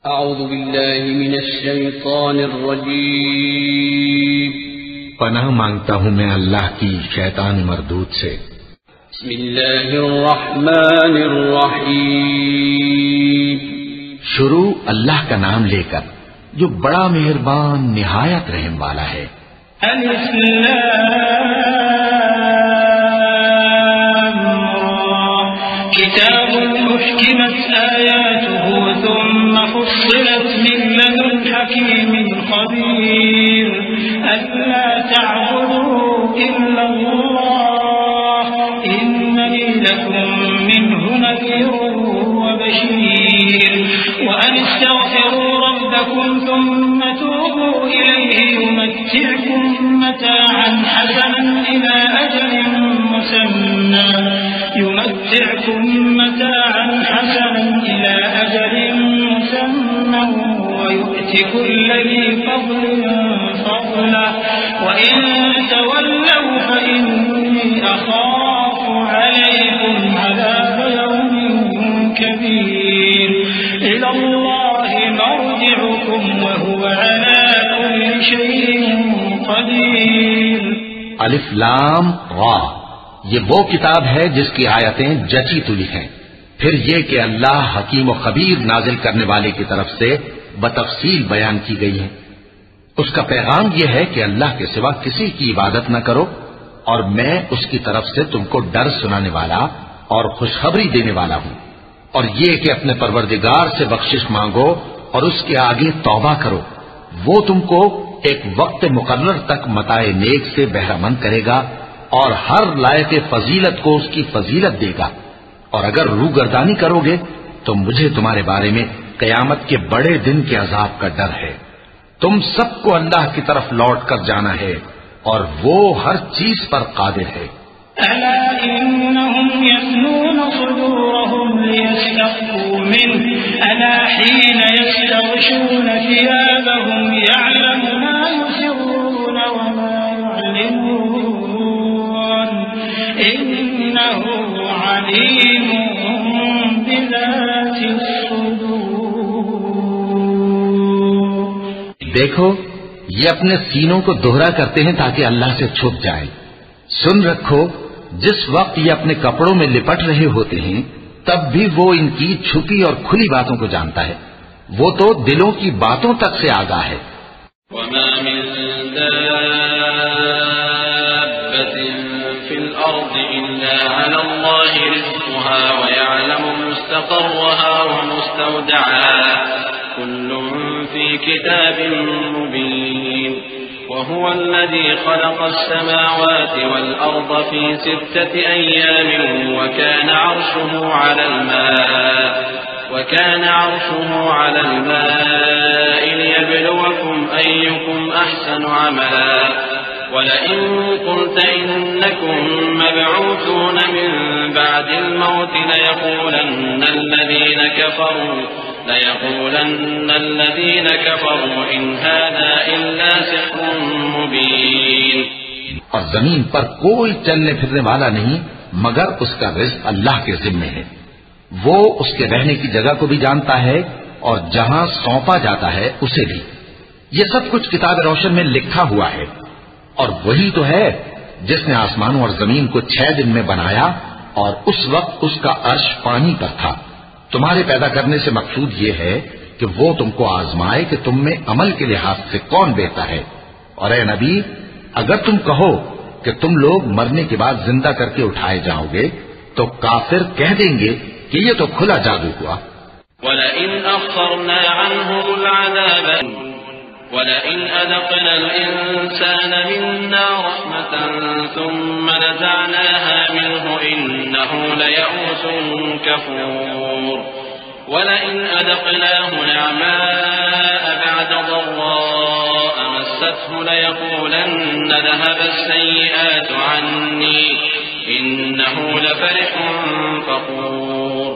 اعوذ باللہ من الشیطان الرجیم پناہ مانگتا ہوں میں اللہ کی شیطان مردود سے۔ بسم اللہ الرحمن الرحیم شروع اللہ کا نام لے کر جو بڑا مہربان نہایت رحم والا ہے۔ الف لام را کتاب محکمت آیاته ثم فصلت من لدن حکیم خبیر ألا تعبدوا إلا الله إنني لكم منه نذير وبشير وأن استغفروا ربكم ثم توبوا إليه يمتعكم متاعا حسنا إلى أجل مسمى ويؤت كل ذي فضل فضله وإن تولوا فإني أخاف عليكم عذاب يوم كبير إلى الله مرجعكم وهو على كل شيء قدير۔ الف لام را یہ وہ کتاب ہے جس کی آیتیں جچی تلی ہیں، پھر یہ کہ اللہ حکیم و خبیر نازل کرنے والے کی طرف سے بتفصیل بیان کی گئی ہے۔ اس کا پیغام یہ ہے کہ اللہ کے سوا کسی کی عبادت نہ کرو، اور میں اس کی طرف سے تم کو ڈر سنانے والا اور خوشخبری دینے والا ہوں، اور یہ کہ اپنے پروردگار سے بخشش مانگو اور اس کے آگے توبہ کرو، وہ تم کو ایک وقت مقرر تک متاع نیک سے بہرہ مند کرے گا اور ہر لائق فضیلت کو اس کی فضیلت دے گا، اور اگر روگردانی کرو گے تو مجھے تمہارے بارے میں قیامت کے بڑے دن کے عذاب کا ڈر ہے۔ تم سب کو اللہ کی طرف لوٹ کر جانا ہے اور وہ ہر چیز پر قادر ہے۔ ألا إنهم يثنون صدورهم ليستخفوا منه ألا حين يستغشون ثيابهم يعلم ما يسرون وما يعلنون إنه عليم بذات الصدور۔ دیکھو یہ اپنے سینوں کو دوہرا کرتے ہیں تاکہ اللہ سے چھپ جائیں۔ سن رکھو جس وقت یہ اپنے کپڑوں میں لپٹ رہے ہوتے ہیں تب بھی وہ ان کی چھپی اور کھلی باتوں کو جانتا ہے، وہ تو دلوں کی باتوں تک سے آگاہ ہے۔ وما من دابة في الأرض إلا على الله رزقها ويعلم مستقرها ومستودعها كل في كتاب مبين وهو الذي خلق السماوات والأرض في 6 أيام وكان عرشه على الماء ليبلوكم أيكم أحسن عملا ولئن قلت إنكم مبعوثون من بعد الموت ليقولن الذين كفروا إن هذا إلا سحر مبين۔ اور زمین پر کوئی چلنے پھرنے والا نہیں مگر اس کا رزق اللہ کے ذمے ہے، وہ اس کے رہنے کی جگہ کو بھی جانتا ہے اور جہاں سونپا جاتا ہے اسے بھی۔ یہ سب کچھ کتاب روشن میں لکھا ہوا ہے، اور وہی تو ہے جس نے آسمانوں اور زمین کو 6 دن میں بنایا اور اس وقت اس کا عرش پانی پر تھا۔ تمہارے پیدا کرنے سے مقصود یہ ہے کہ وہ تم کو آزمائے کہ تم میں عمل کے لحاظ سے کون بہتر ہے۔ اور اے نبی اگر تم کہو کہ تم لوگ مرنے کے بعد زندہ کر کے اٹھائے جاؤ گے تو کافر کہہ دیں گے کہ یہ تو کھلا جادو ہوا۔ وَلَئِنْ أَخَّرْنَا عَنْهُمُ الْعَذَابَ وَلَئِنْ أَذَقْنَا الْإِنسَانَ مِنَّا رَحْمَةً ثُمَّ نَزَعْنَاهَا مِنْهُ إِنَّهُ لَيَئُوسٌ كَفُورٌ وَلَئِنْ أَذَقْنَاهُ نَعْمَاءَ بَعْدَ ضَرَّاءَ مَسَّتْهُ لَيَقُولَنَّ ذَهَبَ السَّيِّئَاتُ عَنِّي إِنَّهُ لَفَرِحٌ فَخُورٌ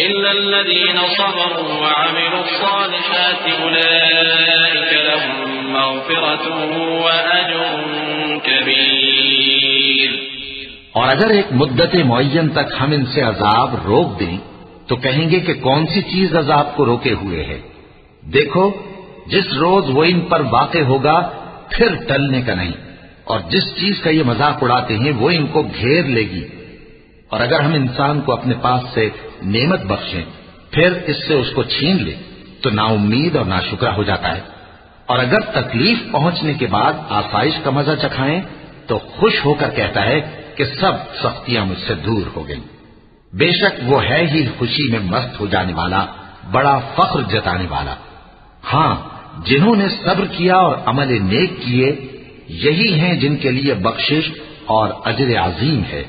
إِلَّا الَّذِينَ صَبَرُوا وَعَمِلُوا الصَّالِحَاتِ أُولَئِكَ لَهُم مَّغْفِرَةٌ وَأَجْرٌ كَبِيرٌ۔ اور اگر ایک مدت معین تک ہم ان سے عذاب روک دیں تو کہیں گے کہ کون سی چیز عذاب کو روکے ہوئے ہے؟ دیکھو جس روز وہ ان پر واقع ہوگا پھر ٹلنے کا نہیں، اور جس چیز کا یہ مذاق اڑاتے ہیں وہ ان کو گھیر لے گی۔ اور اگر ہم انسان کو اپنے پاس سے نعمت بخشیں پھر اس سے اس کو چھین لے تو نا امید اور ناشکرا ہو جاتا ہے، اور اگر تکلیف پہنچنے کے بعد آسائش کا مزہ چکھائیں تو خوش ہو کر کہتا ہے کہ سب سختیاں مجھ سے دور ہو گئیں۔ بے شک وہ ہے ہی خوشی میں مست ہو جانے والا، بڑا فخر جتانے والا۔ ہاں، جنہوں نے صبر کیا اور عمل نیک کیے یہی ہیں جن کے لیے بخشش اور اجر عظیم ہے۔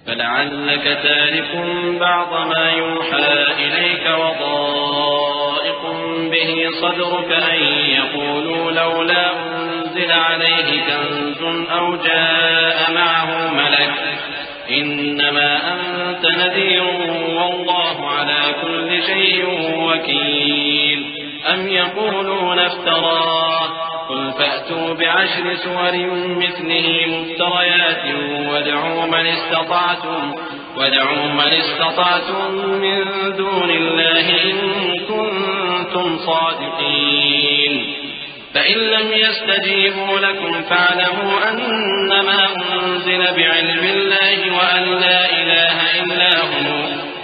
فلعلك تارك بعض ما يوحى إليك وضائق به صدرك أن يقولوا لولا أنزل عليه كنز أو جاء معه ملك إنما أنت نذير والله على كل شيء وكيل أم يقولون افتراه قل فأتوا بعشر سور مثله مفتريات وادعوا من استطعتم من دون الله إن كنتم صادقين فإن لم يستجيبوا لكم فاعلموا أنما أنزل بعلم الله وأن لا إله إلا هو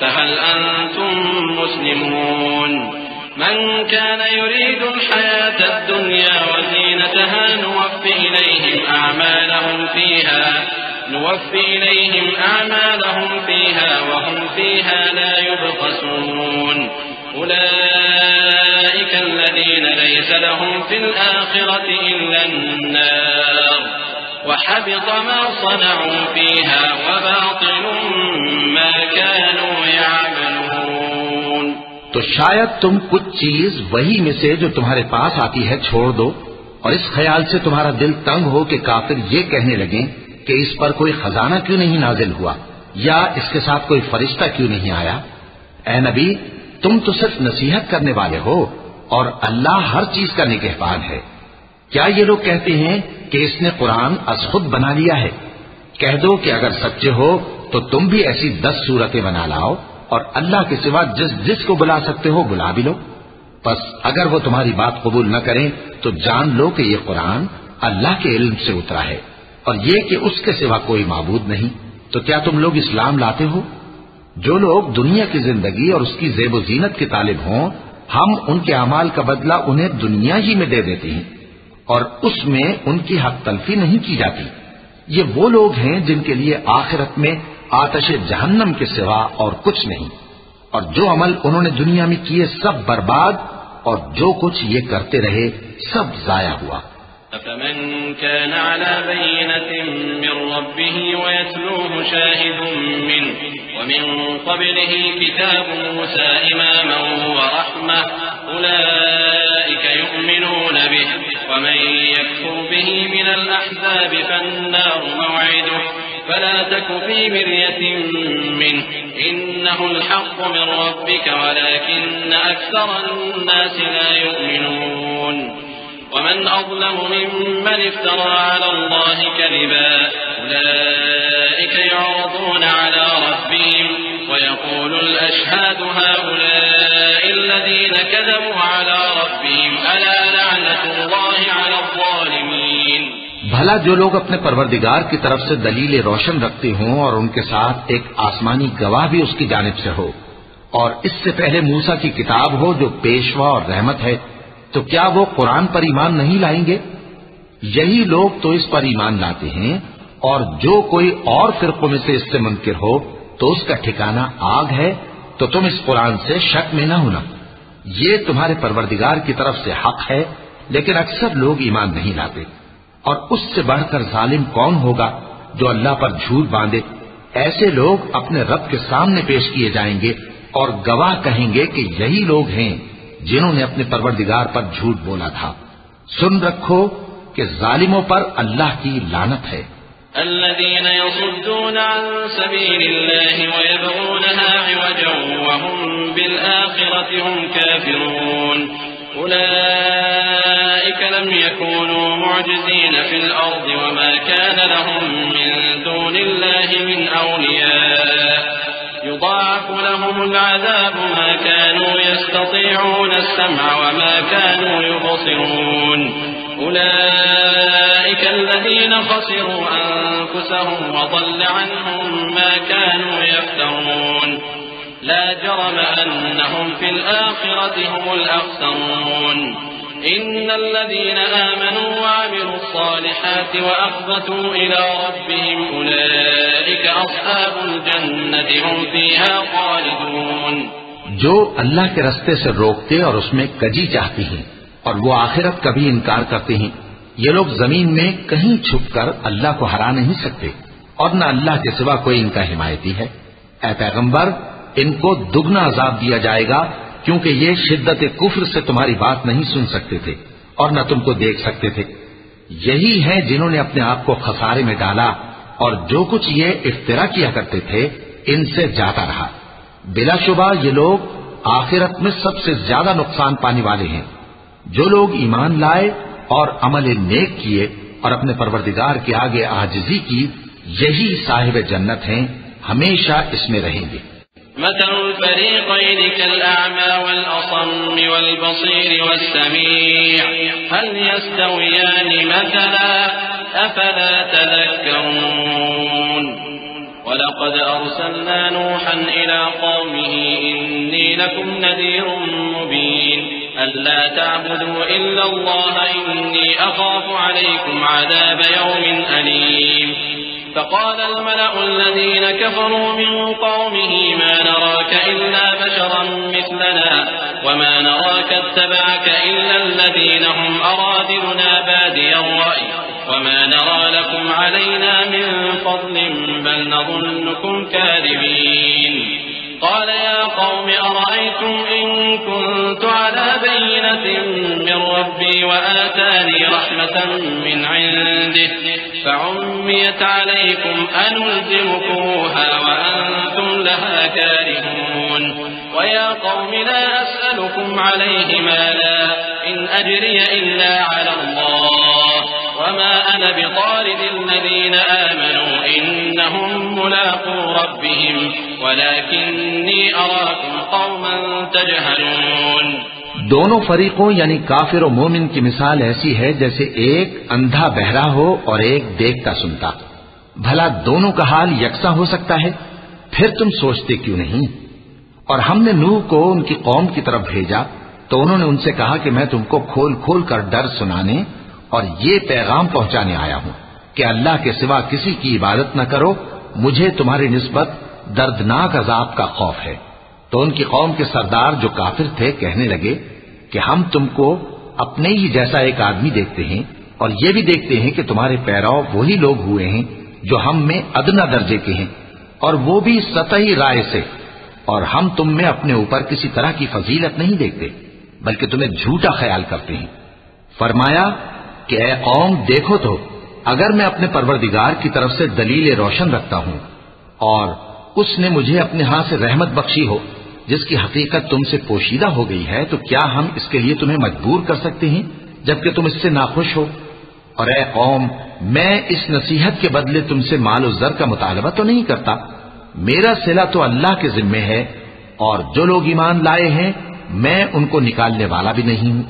فهل أنتم مسلمون من كان يريد الحياة الدنيا وزينتها نوفي إليهم أعمالهم فيها وهم فيها لا يبخسون أولئك الذين ليس لهم في الآخرة إلا النار وحبط ما صنعوا فيها وباطل ما كانوا يعملون۔ تو شاید تم کچھ چیز وہی میں سے جو تمہارے پاس آتی ہے چھوڑ دو، اور اس خیال سے تمہارا دل تنگ ہو کہ کافر یہ کہنے لگیں کہ اس پر کوئی خزانہ کیوں نہیں نازل ہوا یا اس کے ساتھ کوئی فرشتہ کیوں نہیں آیا۔ اے نبی، تم تو صرف نصیحت کرنے والے ہو اور اللہ ہر چیز کا نگہبان ہے۔ کیا یہ لوگ کہتے ہیں کہ اس نے قرآن از خود بنا لیا ہے؟ کہہ دو کہ اگر سچے ہو تو تم بھی ایسی 10 صورتیں بنا لاؤ اور اللہ کے سوا جس کو بلا سکتے ہو بلا بھی لو۔ پس اگر وہ تمہاری بات قبول نہ کریں تو جان لو کہ یہ قرآن اللہ کے علم سے اترا ہے، اور یہ کہ اس کے سوا کوئی معبود نہیں۔ تو کیا تم لوگ اسلام لاتے ہو؟ جو لوگ دنیا کی زندگی اور اس کی زیب و زینت کے طالب ہوں ہم ان کے اعمال کا بدلہ انہیں دنیا ہی میں دے دیتے ہیں اور اس میں ان کی حق تلفی نہیں کی جاتی۔ یہ وہ لوگ ہیں جن کے لیے آخرت میں آتش جہنم کے سوا اور کچھ نہیں، اور جو عمل انہوں نے دنیا میں کیے سب برباد، اور جو کچھ یہ کرتے رہے سب ضائع ہوا۔ أفمن كان على بينة من ربه ويتلوه شاهد منه ومن قبله كتاب موسى إماما ورحمة أولئك يؤمنون به ومن يكفر به من الأحزاب فالنار موعده فلا تك في مرية منه إنه الحق من ربك ولكن أكثر الناس لا يؤمنون ومن أظلم ممن افترى على الله كذبا أولئك يعرضون على ربهم ويقول الأشهاد هؤلاء الذين كذبوا على ربهم ألا لعنة الله على الظالمين۔ بھلا جو لوگ اپنے پروردگار کی طرف سے دلیل روشن رکھتے ہوں اور ان کے ساتھ ایک آسمانی گواہ بھی اس کی جانب سے ہو، اور اس سے پہلے موسیٰ کی کتاب ہو جو پیشوا اور رحمت ہے، تو کیا وہ قرآن پر ایمان نہیں لائیں گے؟ یہی لوگ تو اس پر ایمان لاتے ہیں، اور جو کوئی اور فرقوں میں سے اس سے منکر ہو تو اس کا ٹھکانہ آگ ہے۔ تو تم اس قرآن سے شک میں نہ ہونا، یہ تمہارے پروردگار کی طرف سے حق ہے، لیکن اکثر لوگ ایمان نہیں لاتے۔ اور اس سے بڑھ کر ظالم کون ہوگا جو اللہ پر جھوٹ باندھے؟ ایسے لوگ اپنے رب کے سامنے پیش کیے جائیں گے اور گواہ کہیں گے کہ یہی لوگ ہیں جنہوں نے اپنے پروردگار پر جھوٹ بولا تھا۔ سن رکھو کہ ظالموں پر اللہ کی لعنت ہے۔ الذين يصدون عن سبيل الله ويبغونها عوجا وهم بالآخرة هم كافرون أولئك لم يكونوا معجزين في الأرض وما كان لهم من دون الله من أولياء يضاعف لهم العذاب ما كانوا يستطيعون السمع وما كانوا يبصرون أولئك الذين خسروا أنفسهم وضل عنهم ما كانوا يفترون لا جرم أنهم في الآخرة هم الأخسرون إن الذين آمنوا وعملوا الصالحات وأخبتوا إلى ربهم أولئك أصحاب الجنة هم فيها خالدون. جو اللہ کے رستے سے روکتے اور اس میں کجی چاہتی ہیں اور وہ آخرت کا بھی انکار کرتے ہیں، یہ لوگ زمین میں کہیں چھپ کر اللہ کو ہرا نہیں سکتے اور نہ اللہ کے سوا کوئی ان کا حمایتی ہے. اے پیغمبر، ان کو دگنا عذاب دیا جائے گا کیونکہ یہ شدت کفر سے تمہاری بات نہیں سن سکتے تھے اور نہ تم کو دیکھ سکتے تھے. یہی ہیں جنہوں نے اپنے آپ کو خسارے میں ڈالا اور جو کچھ یہ افترا کیا کرتے تھے ان سے جاتا رہا. بلا شبہ یہ لوگ آخرت میں سب سے زیادہ نقصان پانے والے ہیں. جو لوگ ایمان لائے اور عمل نیک کیے اور اپنے پروردگار کے آگے عاجزی کی، یہی صاحب جنت ہیں، ہمیشہ اس میں رہیں گے. مثل الفريقين كالأعمى والأصم والبصير والسميع هل يستويان مثلا أفلا تذكرون. ولقد أرسلنا نوحا إلى قومه إني لكم نذير مبين ألا تعبدوا إلا الله إني أخاف عليكم عذاب يوم أليم. فقال الملأ الذين كفروا من قومه ما نراك إلا بشرا مثلنا وما نراك اتبعك إلا الذين هم أرادلنا بادي الرأي وما نرى لكم علينا من فضل بل نظنكم كاذبين. قال يا قوم أرأيتم إن كنت على بينة من ربي وآتاني رحمة من عنده فعميت عليكم أنلزمكموها وأنتم لها كارهون. ويا قوم لا أسألكم عليه مالا إن أجري إلا على الله وما أنا بطارد الذين آمنوا إنهم ملاقو ربهم ولكني أراكم قوما تجهلون. دونوں فریقوں یعنی کافر و مومن کی مثال ایسی ہے جیسے ایک اندھا بہرا ہو اور ایک دیکھتا سنتا. بھلا دونوں کا حال یکساں ہو سکتا ہے؟ پھر تم سوچتے کیوں نہیں؟ اور ہم نے نوح کو ان کی قوم کی طرف بھیجا تو انہوں نے ان سے کہا کہ میں تم کو کھول کھول کر ڈر سنانے اور یہ پیغام پہنچانے آیا ہوں کہ اللہ کے سوا کسی کی عبادت نہ کرو، مجھے تمہاری نسبت دردناک عذاب کا خوف ہے. تو ان کی قوم کے سردار جو کافر تھے کہنے لگے کہ ہم تم کو اپنے ہی جیسا ایک آدمی دیکھتے ہیں اور یہ بھی دیکھتے ہیں کہ تمہارے پیرو وہی لوگ ہوئے ہیں جو ہم میں ادنا درجے کے ہیں اور وہ بھی سطحی رائے سے، اور ہم تم میں اپنے اوپر کسی طرح کی فضیلت نہیں دیکھتے بلکہ تمہیں جھوٹا خیال کرتے ہیں. فرمایا کہ اے قوم دیکھو تو اگر میں اپنے پروردگار کی طرف سے دلیل روشن رکھتا ہوں اور اس نے مجھے اپنے ہاں سے رحمت بخشی ہو جس کی حقیقت تم سے پوشیدہ ہو گئی ہے، تو کیا ہم اس کے لیے تمہیں مجبور کر سکتے ہیں جبکہ تم اس سے ناخوش ہو؟ اور اے قوم میں اس نصیحت کے بدلے تم سے مال و زر کا مطالبہ تو نہیں کرتا، میرا صلہ تو اللہ کے ذمے ہے اور جو لوگ ایمان لائے ہیں میں ان کو نکالنے والا بھی نہیں ہوں،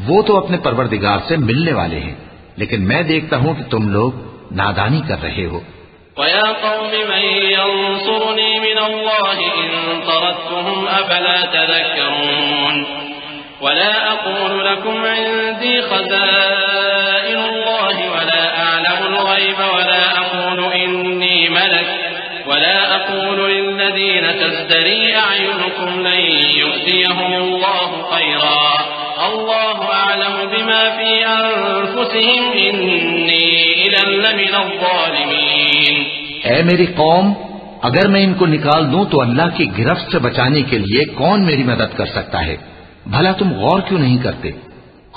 وہ تو اپنے پروردگار سے ملنے والے ہیں، لیکن میں دیکھتا ہوں کہ تم لوگ نادانی کر رہے ہو. وَيَا قَوْمِ مَنْ يَنْصُرُنِي مِنَ اللَّهِ إِن طَرَدتُّهُمْ أَفَلَا تَذَكَّرُونَ. وَلَا أَقُولُ لَكُمْ عِندِي خَزَائِنُ اللَّهِ وَلَا أَعْلَمُ الْغَيْبَ وَلَا أَقُولُ إِنِّي مَلَكٌ وَلَا أَقُولُ لِلَّذِينَ تَزْدَرِي أَعْيُنُكُمْ لَن يُؤْتِيَهُمُ اللَّهُ خَيْرًا الله أعلم بما في أنفسهم إني إذا لمن الظالمين. اے میری قوم، اگر میں ان کو نکال دوں تو اللہ کی گرفت سے بچانے کے لیے کون میری مدد کر سکتا ہے؟ بھلا تم غور کیوں نہیں کرتے؟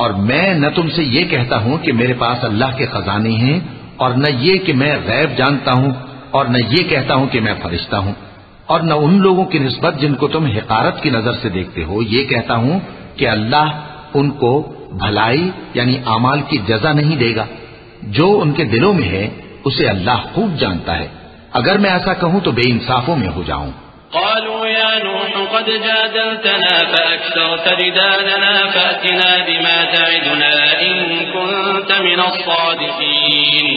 اور میں نہ تم سے یہ کہتا ہوں کہ میرے پاس اللہ کے خزانے ہیں اور نہ یہ کہ میں غیب جانتا ہوں اور نہ یہ کہتا ہوں کہ میں فرشتہ ہوں، اور نہ ان لوگوں کی نسبت جن کو تم حقارت کی نظر سے دیکھتے ہو یہ کہتا ہوں کہ اللہ ان کو بھلائی یعنی اعمال کی جزا نہیں دے گا. جو ان کے دلوں میں ہے اسے اللہ خوب جانتا ہے. اگر میں ایسا کہوں تو بے انصافوں میں ہو جاؤں. قالوا يا نوح قد جادلتنا فأكثرت جدالنا فأتنا بما تعدنا إن كنت من الصادقين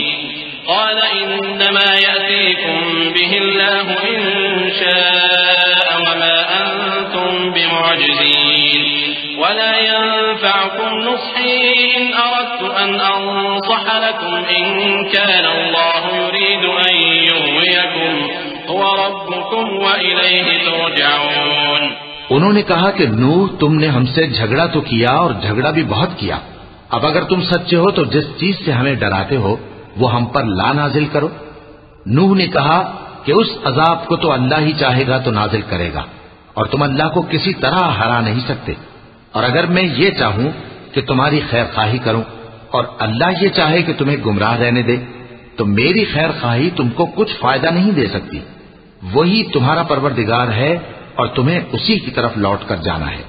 قال إنما يأتيكم به الله إن شاء وما أنتم بمعجزين ولا ينفعكم نصحي إن أردت أن أنصح لكم إن كان الله يريد أن يغويكم هو ربكم وإليه ترجعون. انہوں نے کہا کہ نوح تم نے ہم سے جھگڑا تو کیا اور جھگڑا بھی بہت کیا. اب اگر تم سچے ہو تو جس چیز سے ہمیں ڈراتے ہو وہ ہم پر لا نازل کرو. نوح نے کہا کہ اس عذاب کو تو اللہ ہی چاہے گا تو نازل کرے گا اور تم اللہ کو کسی طرح ہرا نہیں سکتے. اور اگر میں یہ چاہوں کہ تمہاری خیر خواہی کروں اور اللہ یہ چاہے کہ تمہیں گمراہ رہنے دے تو میری خیر خواہی تم کو کچھ فائدہ نہیں دے سکتی. وہی تمہارا پروردگار ہے اور تمہیں اسی کی طرف لوٹ کر جانا ہے.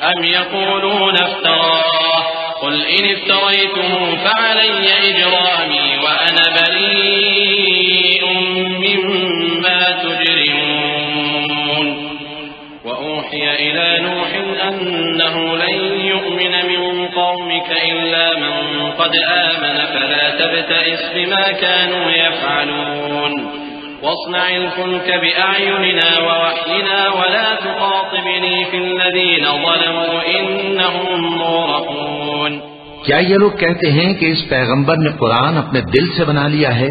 ام یقولون افتراه قل ان افتریته فعلی اجرامی وانا بریء مما تجرمون وأوحي إلى نوح أنه لن يؤمن من قومك إلا من قد آمن فلا تبتئس بما كانوا يفعلون واصنع الفلك بأعيننا ووحينا ولا تخاطبني في الذين ظلموا إنهم مغرقون. کیا یہ لوگ کہتے ہیں کہ اس پیغمبر نے قرآن اپنے دل سے بنا لیا ہے؟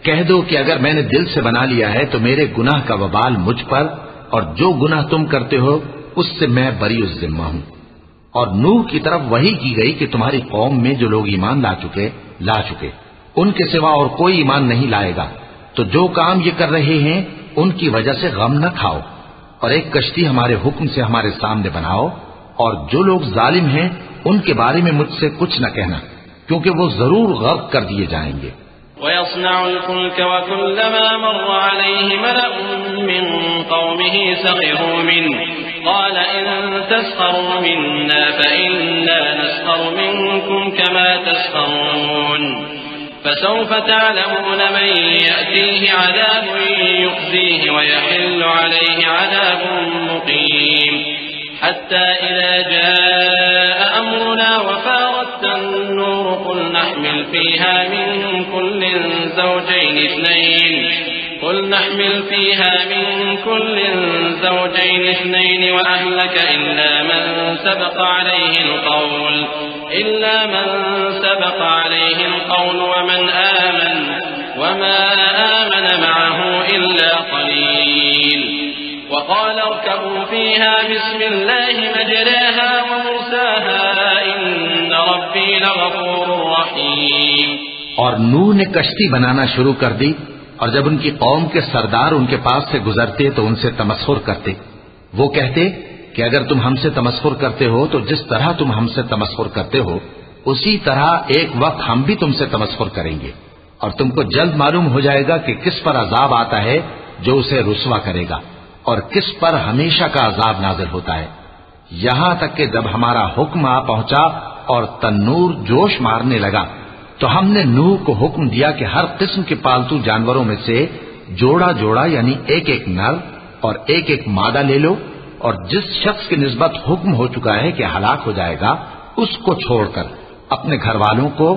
کہہ دو کہ اگر میں نے دل سے بنا لیا ہے تو میرے گناہ کا وبال مجھ پر اور جو گناہ تم کرتے ہو اس سے میں بری الذمہ ہوں. اور نوح کی طرف وحی کی گئی کہ تمہاری قوم میں جو لوگ ایمان لا چکے ان کے سوا اور کوئی ایمان نہیں لائے گا. تو جو کام یہ کر رہے ہیں ان کی وجہ سے غم نہ کھاؤ اور ایک کشتی ہمارے حکم سے ہمارے سامنے بناؤ اور جو لوگ ظالم ہیں ان کے بارے میں مجھ سے کچھ نہ کہنا کیونکہ وہ ضرور غرق کر دیے جائیں گے. ويصنع الفلك وكلما مر عليه ملأ من قومه سخروا منه قال إن تسخروا منا فإنا نسخر منكم كما تسخرون فسوف تعلمون من يأتيه عذاب يخزيه ويحل عليه عذاب مقيم حتى إذا جاء أمرنا وفارت النور قل نحمل فيها من كل زوجين اثنين وأهلك إلا من سبق عليه القول ومن آمن وما آمن معه إلا قليل وقال اركبوا فيها بسم الله مجراها ومرساها إن ربي لغفور رحيم. اور نوح نے کشتی بنانا شروع کر دی اور جب ان کی قوم کے سردار ان کے پاس سے گزرتے تو ان سے تمسخر کرتے. وہ کہتے کہ اگر تم ہم سے تمسخر کرتے ہو تو جس طرح تم ہم سے تمسخر کرتے ہو اسی طرح ایک وقت ہم بھی تم سے تمسخر کریں گے اور تم کو جلد معلوم ہو جائے گا کہ کس پر عذاب آتا ہے جو اسے رسوا کرے گا اور کس پر ہمیشہ کا عذاب نازل ہوتا ہے. یہاں تک کہ جب ہمارا حکم آ پہنچا اور تنور جوش مارنے لگا تو ہم نے نوح کو حکم دیا کہ ہر قسم کے پالتو جانوروں میں سے جوڑا جوڑا یعنی ایک ایک نر اور ایک ایک مادہ لے لو اور جس شخص کی نسبت حکم ہو چکا ہے کہ ہلاک ہو جائے گا اس کو چھوڑ کر اپنے گھر والوں کو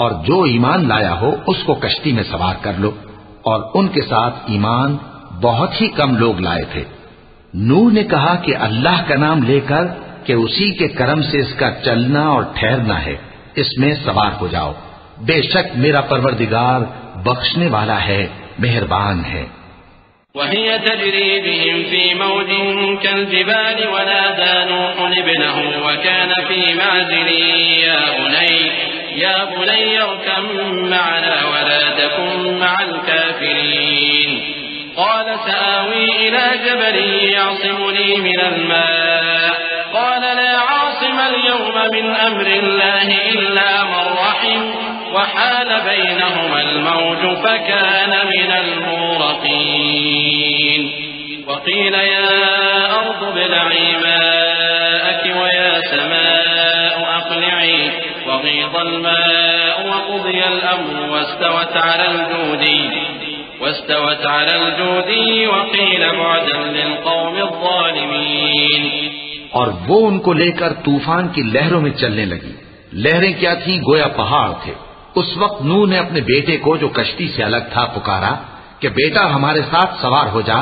اور جو ایمان لایا ہو اس کو کشتی میں سوار کر لو. اور ان کے ساتھ ایمان بہت ہی کم لوگ لائے تھے. نوح نے کہا کہ اللہ کا نام لے کر کہ اسی کے کرم سے اس کا چلنا اور ٹھہرنا ہے اس میں سوار ہو جاؤ. بے شک میرا پروردگار بخشنے والا ہے مہربان ہے. وهي تجري بهم في موج كالجبال ونادى نوح ابنه وكان في معزل يا بني اركب معنا ولا تكن مع الكافرين قال سآوي إلى جبل يعصمني من الماء قال لا عاصم اليوم من أمر الله إلا من رحم وحال بينهما الموج فكان من المغرقين وقيل يا أرض ابلعي ماءك ويا سماء أقلعي وغيض الماء وقضي الأمر واستوت على الجود واستوت على الجودي وقيل بعدا للقوم الظالمين. اور وہ ان کو لے کر طوفان کی لہروں میں چلنے لگی. لہریں کیا تھیں؟ گویا پہاڑ تھے. اس وقت نوح نے اپنے بیٹے کو جو کشتی سے الگ تھا پکارا کہ بیٹا ہمارے ساتھ سوار ہو جا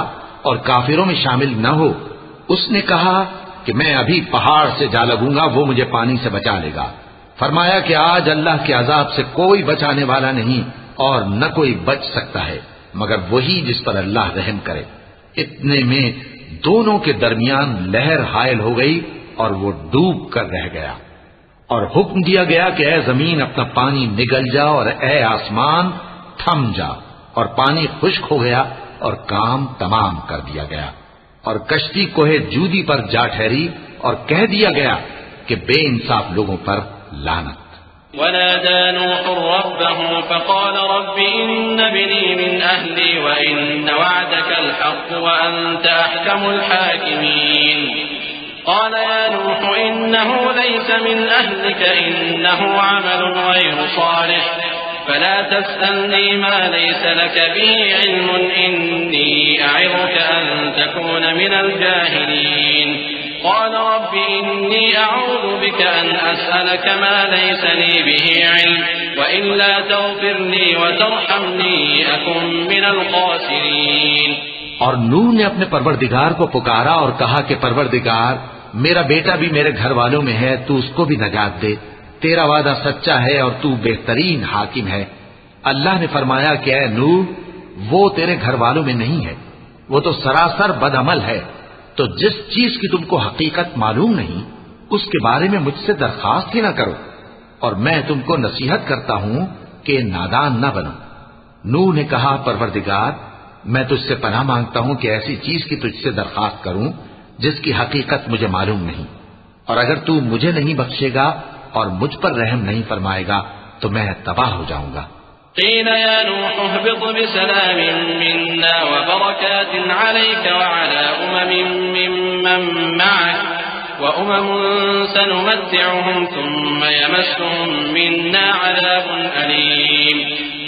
اور کافروں میں شامل نہ ہو. اس نے کہا کہ میں ابھی پہاڑ سے جا لگوں گا، وہ مجھے پانی سے بچا لے گا. فرمایا کہ آج اللہ کے عذاب سے کوئی بچانے والا نہیں اور نہ کوئی بچ سکتا ہے مگر وہی جس پر اللہ رحم کرے. اتنے میں دونوں کے درمیان لہر حائل ہو گئی اور وہ ڈوب کر رہ گیا. اور حکم دیا گیا کہ اے زمین اپنا پانی نگل جا اور اے آسمان تھم جا. اور پانی خشک ہو گیا اور کام تمام کر دیا گیا. اور کشتی کوہ جودی پر جا ٹھہری اور کہہ دیا گیا کہ بے انصاف لوگوں پر لعنت. ونادى نوح ربه فقال رب إن ابني من أهلي وإن وعدك الحق وأنت أحكم الحاكمين. قال يا نوح إنه ليس من أهلك إنه عمل غير صالح فلا تسألني ما ليس لك به علم إني أعظك أن تكون من الجاهلين. قال رب إني أعوذ بك أن أسألك ما ليس لي به علم وإلا تغفر لي وترحمني أكن من الخاسرين. اور نوح نے اپنے پروردگار کو پکارا اور کہا کہ پروردگار میرا بیٹا بھی میرے گھر والوں میں ہے، تو اس کو بھی نجات دے. تیرا وعدہ سچا ہے اور تو بہترین حاکم ہے. اللہ نے فرمایا کہ اے نوح وہ تیرے گھر والوں میں نہیں ہے، وہ تو سراسر بدعمل ہے. تو جس چیز کی تم کو حقیقت معلوم نہیں اس کے بارے میں مجھ سے درخواست ہی نہ کرو، اور میں تم کو نصیحت کرتا ہوں کہ نادان نہ بنو. نوح نے کہا پروردگار میں تجھ سے پناہ مانگتا ہوں کہ ایسی چیز کی تجھ سے درخواست کروں جس کی حقیقت مجھے معلوم نہیں، اور اگر تو مجھے نہیں بخشے گا اور مجھ پر رحم نہیں فرمائے گا تو میں تباہ ہو جاؤں گا. قيل يا نوح اهبط بسلام منا وبركات عليك وعلى ممن معك وأمم سنمتعهم ثم يمسهم منا عذاب أليم.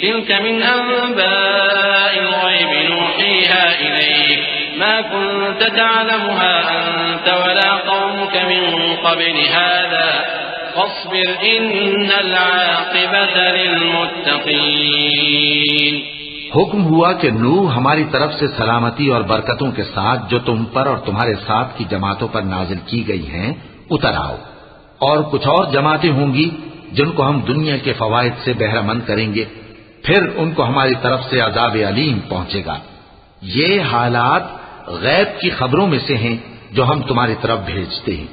تلك من أنباء الغيب نوحيها إليك ما كنت تعلمها أنت ولا قومك من قبل هذا فاصبر إن العاقبة للمتقين. حکم ہوا کہ نوح ہماری طرف سے سلامتی اور برکتوں کے ساتھ جو تم پر اور تمہارے ساتھ کی جماعتوں پر نازل کی گئی ہیں اتر آؤ. اور کچھ اور جماعتیں ہوں گی جن کو ہم دنیا کے فوائد سے بہرہ مند کریں گے، پھر ان کو ہماری طرف سے عذاب علیم پہنچے گا. یہ حالات غیب کی خبروں میں سے ہیں جو ہم تمہاری طرف بھیجتے ہیں،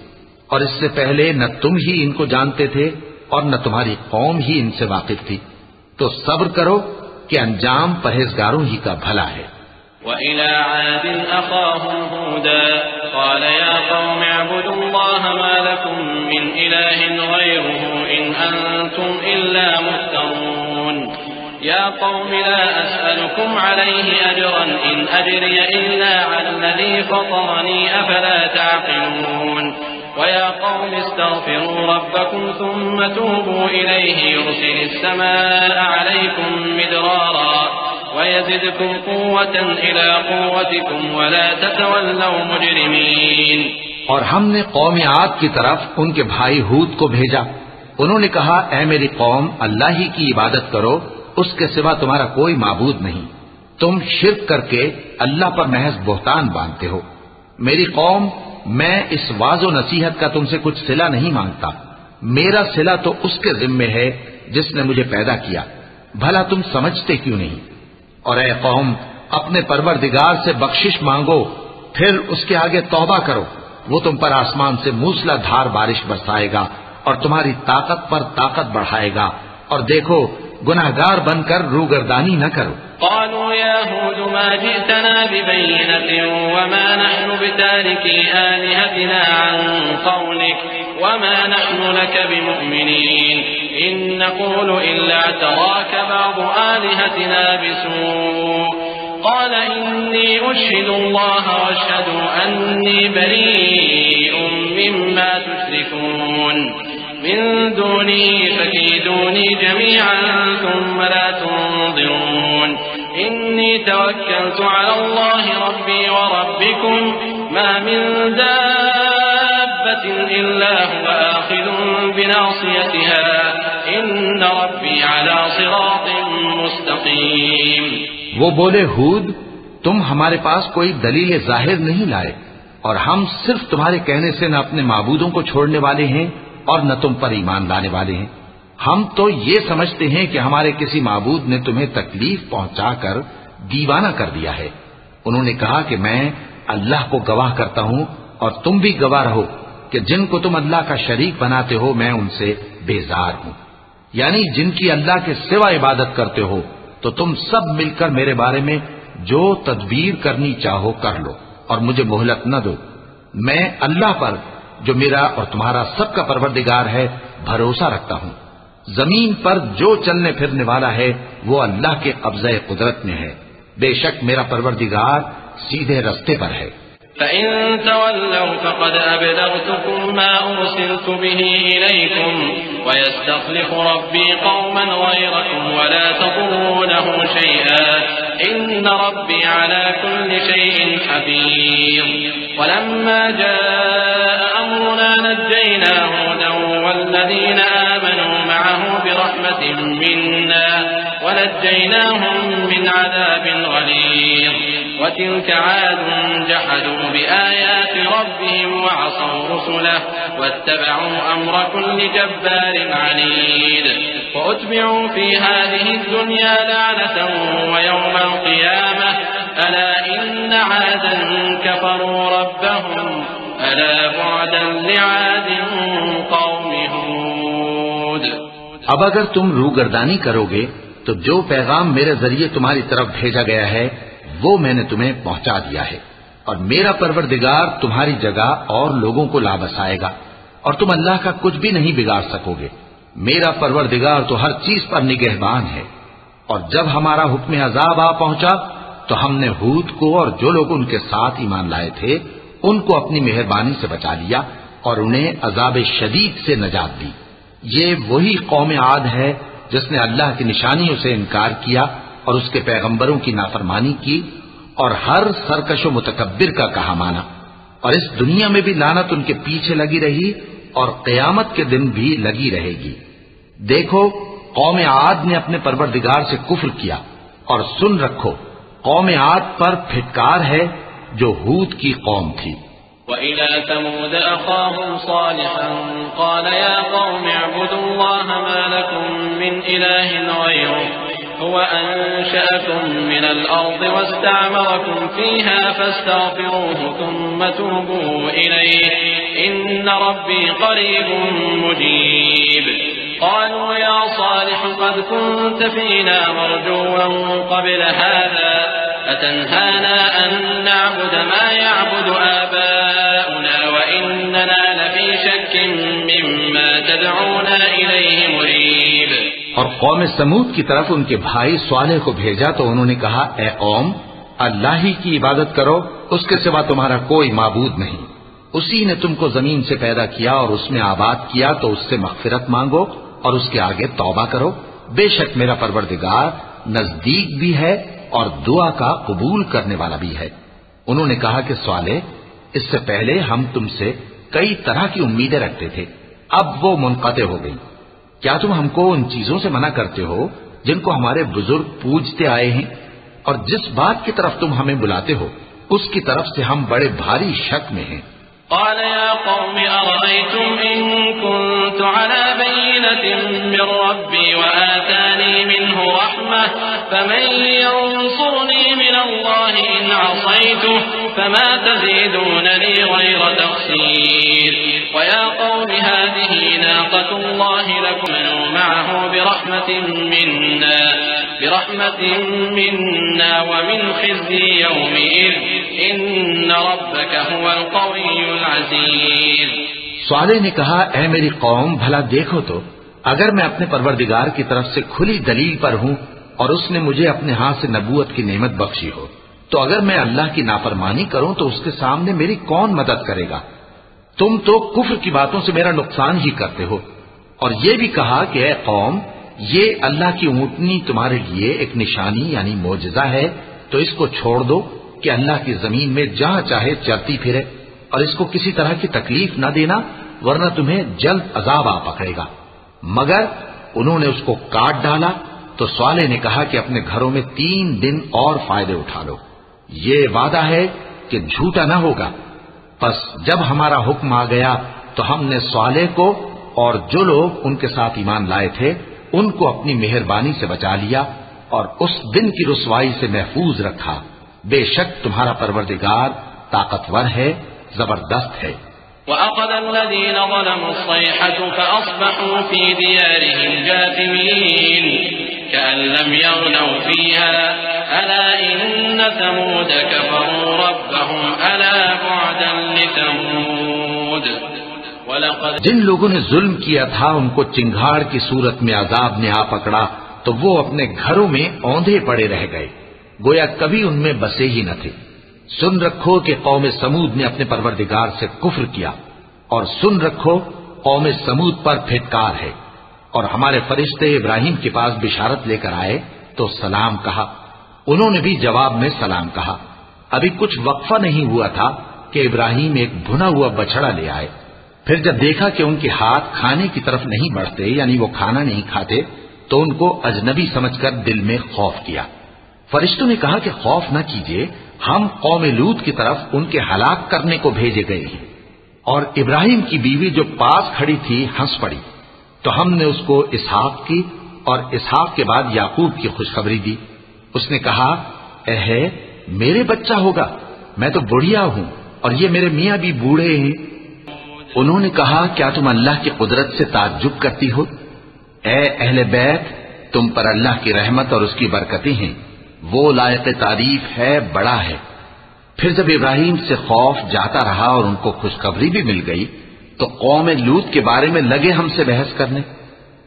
اور اس سے پہلے نہ تم ہی ان کو جانتے تھے اور نہ تمہاری قوم ہی ان سے واقف تھی. تو صبر کرو کہ انجام پرہیزگاروں ہی کا بھلا ہے. وَإِلَى عَادٍ أَخَاهُمْ هُودًا قَالَ يَا قَوْمِ اعْبُدُوا اللَّهَ مَا لَكُمْ مِنْ إِلَٰهٍ غَيْرُهُ إِنْ أَنْتُمْ إِلَّا مُفْتَرُونَ. يَا قَوْمِ لَا أَسْأَلُكُمْ عَلَيْهِ أَجْرًا إِنْ أَجْرِيَ إِلَّا عَلَى الَّذِي فَطَرَنِي أَفَلَا تَعْقِلُونَ. وَيَا قَوْمِ اسْتَغْفِرُوا رَبَّكُمْ ثُمَّ تُوبُوا إِلَيْهِ يُرْسِلِ السَّمَاءَ عَلَيْكُمْ مِدْرَارًا وَيَزِدْكُمْ قُوَّةً إِلَى قُوَّتِكُمْ وَلَا تَتَوَلَّوْا مُجْرِمِينَ. اور ہم نے قوم عاد کی طرف ان کے بھائی ہود کو بھیجا. انہوں نے کہا اے میری قوم اللہ ہی کی عبادت کرو، اس کے سوا تمہارا کوئی معبود نہیں. تم شرک کر کے اللہ پر محض بہتان باندھتے ہو. میری قوم میں اس واعظ و نصیحت کا تم سے کچھ صلہ نہیں مانگتا، میرا صلہ تو اس کے ذمے ہے جس نے مجھے پیدا کیا. بھلا تم سمجھتے کیوں نہیں؟ اور اے قوم اپنے پروردگار سے بخشش مانگو، پھر اس کے آگے توبہ کرو، وہ تم پر آسمان سے موسلا دھار بارش برسائے گا اور تمہاری طاقت پر طاقت بڑھائے گا. اور دیکھو گناہگار بن کر روگردانی نہ کرو. قالوا يا هود ما جئتنا ببينة وما نحن بتاركي آلهتنا عن قولك وما نحن لك بمؤمنين إن نقول إلا اعتراك بعض آلهتنا بسوء. قال إني أشهد الله واشهدوا أني بريء مما تشركون من دوني فكيدوني جميعا ثم لا تنظرون إني توكلت على الله ربي وربكم ما من دابة إلا هو آخذ بناصيتها إن ربي على صراط مستقيم. وہ بولے ہود تم ہمارے پاس کوئی دلیل ظاہر نہیں لائے اور ہم صرف تمہارے کہنے سے نہ اپنے معبودوں کو چھوڑنے والے ہیں اور نہ تم پر ایمان لانے والے ہیں. ہم تو یہ سمجھتے ہیں کہ ہمارے کسی معبود نے تمہیں تکلیف پہنچا کر دیوانہ کر دیا ہے. انہوں نے کہا کہ میں اللہ کو گواہ کرتا ہوں اور تم بھی گواہ رہو کہ جن کو تم اللہ کا شریک بناتے ہو میں ان سے بیزار ہوں. یعنی جن کی اللہ کے سوا عبادت کرتے ہو تو تم سب مل کر میرے بارے میں جو تدبیر کرنی چاہو کر لو اور مجھے مہلت نہ دو. میں اللہ پر جو میرا اور تمہارا سب کا پروردگار ہے بھروسہ رکھتا ہوں. زمین پر جو چلنے پھرنے والا ہے وہ اللہ کے قبضہ قدرت میں ہے. بے شک میرا پروردگار سیدھے رستے پر ہے. فَإِن تَوَلَّوْا فَقَدْ أَبْلَغْتُكُم مَّا أُرْسِلْتُ بِهِ إِلَيْكُمْ وَيَسْتَخْلِفُ رَبِّي قَوْمًا غَيْرَكُمْ وَلَا تَضُرُّونَهُ شَيْئًا إِنَّ رَبِّي عَلَى كُلِّ شَيْءٍ حَفِيظٌ. وَلَمَّا جَاءَ أَمْرُنَا نَجَّيْنَا هُودًا وَالَّذِينَ آمَنُوا مَعَهُ بِرَحْمَةٍ مِّنَّا وَنَجَّيْنَاهُم مِّنْ عَذَابٍ غَلِيظٍ. وَتِلْكَ عَادٌ جَحَدُوا بِآيَاتِ رَبِّهِمْ وَعَصَوْا رُسُلَهُ وَاتَّبَعُوا أَمْرَ كُلِّ جَبَّارٍ عَنِيدٍ. وَأُتْبِعُوا فِي هَٰذِهِ الدُّنْيَا لَعْنَةً وَيَوْمَ الْقِيَامَةِ أَلَا إِنَّ عَادًا كَفَرُوا رَبَّهُمْ أَلَا بُعْدًا لِعَادٍ قَوْمِ هُودٍ. اب اگر تم روگردانی کرو گے تو جو پیغام میرے ذریعے تمہاری طرف بھیجا گیا ہے وہ میں نے تمہیں پہنچا دیا ہے اور میرا پروردگار تمہاری جگہ اور لوگوں کو لا بسائے گا اور تم اللہ کا کچھ بھی نہیں بگاڑ سکو گے. میرا پروردگار تو ہر چیز پر نگہبان ہے. اور جب ہمارا حکم عذاب آ پہنچا تو ہم نے ہود کو اور جو لوگ ان کے ساتھ ایمان لائے تھے ان کو اپنی مہربانی سے بچا لیا اور انہیں عذاب شدید سے نجات دی. یہ وہی قوم عاد ہے جس نے اللہ کی نشانیوں سے انکار کیا اور اس کے پیغمبروں کی نافرمانی کی اور ہر سرکش و متکبر کا کہا مانا. اور اس دنیا میں بھی لعنت ان کے پیچھے لگی رہی اور قیامت کے دن بھی لگی رہے گی. دیکھو قوم عاد نے اپنے پروردگار سے کفر کیا اور سن رکھو قوم عاد پر پھٹکار ہے جو ہود کی قوم تھی. وَإِلَى ثَمُودَ أَخَاهُمْ صَالِحًا قَالَ يَا قَوْمِ اعْبُدُوا اللَّهَ مَا لَكُم مِّنْ إِلَٰهٍ غَيْرُهُ هُوَ أَنشَأَكُم مِّنَ الْأَرْضِ وَاسْتَعْمَرَكُمْ فِيهَا فَاسْتَغْفِرُوهُ ثُمَّ تُوبُوا إِلَيْهِ إِنَّ رَبِّي قَرِيبٌ مُّجِيبٌ. قَالُوا يَا صَالِحُ قَدْ كُنتَ فِينَا مَرْجُوًّا قَبْلَ هَٰذَا أَتَنْهَانَا أَن نَّعْبُدَ مَا يَعْبُدُ آبَاؤُنَا وَإِنَّنَا لَفِي شَكٍّ مِّمَّا تَدْعُونَا إِلَيْهِ مُرِيبٍ. اور قوم سمود کی طرف ان کے بھائی صالح کو بھیجا تو انہوں نے کہا اے قوم اللہ ہی کی عبادت کرو اس کے سوا تمہارا کوئی معبود نہیں. اسی نے تم کو زمین سے پیدا کیا اور اس میں آباد کیا تو اس سے مغفرت مانگو اور اس کے آگے توبہ کرو. بے شک میرا پروردگار نزدیک بھی ہے اور دعا کا قبول کرنے والا بھی ہے. انہوں نے کہا کہ صالح اس سے پہلے ہم تم سے کئی طرح کی امیدیں رکھتے تھے اب وہ منقطع ہو گئی. کیا تم ہم کو ان چیزوں سے منع کرتے ہو جن کو ہمارے بزرگ پوجتے آئے ہیں اور جس بات کی طرف تم ہمیں بلاتے ہو اس کی طرف سے ہم بڑے بھاری شک میں ہیں. قال يا قوم أرأيتم إن كنت على بينة من ربي وآتاني منه رحمة فمن ينصرني من الله إن عصيته فما تزيدونني غير تخسير. ويا قوم هذه ناقة الله لكم معه برحمة منا ومن خزي يومئذ إن ربك هو القوي العزيز. صالح نے کہا اے میری قوم بھلا دیکھو تو اگر میں اپنے پروردگار کی طرف سے کھلی دلیل پر ہوں اور اس نے مجھے اپنے ہاتھ سے نبوت کی نعمت بخشی ہو تو اگر میں اللہ کی نافرمانی کروں تو اس کے سامنے میری کون مدد کرے گا؟ تم تو کفر کی باتوں سے میرا نقصان ہی کرتے ہو. اور یہ بھی کہا کہ اے قوم یہ اللہ کی اونٹنی تمہارے لیے ایک نشانی یعنی معجزہ ہے تو اس کو چھوڑ دو کہ اللہ کی زمین میں جہاں چاہے چلتی پھرے، اور اس کو کسی طرح کی تکلیف نہ دینا ورنہ تمہیں جلد عذاب آ پکڑے گا۔ مگر انہوں نے اس کو کاٹ ڈالا تو صالح نے کہا کہ اپنے گھروں میں 3 دن اور فائدے اٹھا لو، یہ وعدہ ہے کہ جھوٹا نہ ہوگا۔ پس جب ہمارا حکم آ گیا تو ہم نے صالح کو اور جو لوگ ان کے ساتھ ایمان لائے تھے ان کو اپنی مہربانی سے بچا لیا اور اس دن کی رسوائی سے محفوظ رکھا۔ بے شک تمہارا پروردگار طاقتور ہے، زبردست ہے۔ وَأَخَذَ الَّذِينَ ظَلَمُوا الصَّيْحَةُ فَأَصْبَحُوا فِي دِيَارِهِمْ جَاثِمِينَ كَأَن لَّمْ يَغْنَوْا فِيهَا أَلَا إِنَّ ثَمُودَ كَفَرُوا رَبَّهُمْ أَلَا بُعْدًا لِّثَمُودَ وَلَقَدْ جن لوگوں نے ظلم کیا تھا ان کو چنگھاڑ کی صورت میں عذاب نے آ پکڑا تو وہ اپنے گھروں میں اوندھے پڑے رہ گئے، گویا کبھی ان میں بسے ہی نہ تھے۔ سن رکھو کہ قوم سمود نے اپنے پروردگار سے کفر کیا، اور سن رکھو قوم سمود پر پھٹکار ہے۔ اور ہمارے فرشتے ابراہیم کے پاس بشارت لے کر آئے تو سلام کہا، انہوں نے بھی جواب میں سلام کہا۔ ابھی کچھ وقفہ نہیں ہوا تھا کہ ابراہیم ایک بھنا ہوا بچڑا لے آئے۔ پھر جب دیکھا کہ ان کے ہاتھ کھانے کی طرف نہیں بڑھتے، یعنی وہ کھانا نہیں کھاتے، تو ان کو اجنبی سمجھ کر دل میں خوف کیا۔ فرشتوں نے کہا کہ خوف نہ کیجیے، ہم قوم لوط کی طرف ان کے ہلاک کرنے کو بھیجے گئے ہیں۔ اور ابراہیم کی بیوی جو پاس کھڑی تھی ہنس پڑی، تو ہم نے اس کو اسحاق کی اور اسحاق کے بعد یعقوب کی خوشخبری دی۔ اس نے کہا، اے میرے بچہ ہوگا، میں تو بڑھیا ہوں اور یہ میرے میاں بھی بوڑھے ہیں۔ انہوں نے کہا، کیا تم اللہ کی قدرت سے تعجب کرتی ہو؟ اے اہل بیت، تم پر اللہ کی رحمت اور اس کی برکتیں ہیں، وہ لائق تعریف ہے، بڑا ہے۔ پھر جب ابراہیم سے خوف جاتا رہا اور ان کو خوشخبری بھی مل گئی تو قوم لوط کے بارے میں لگے ہم سے بحث کرنے۔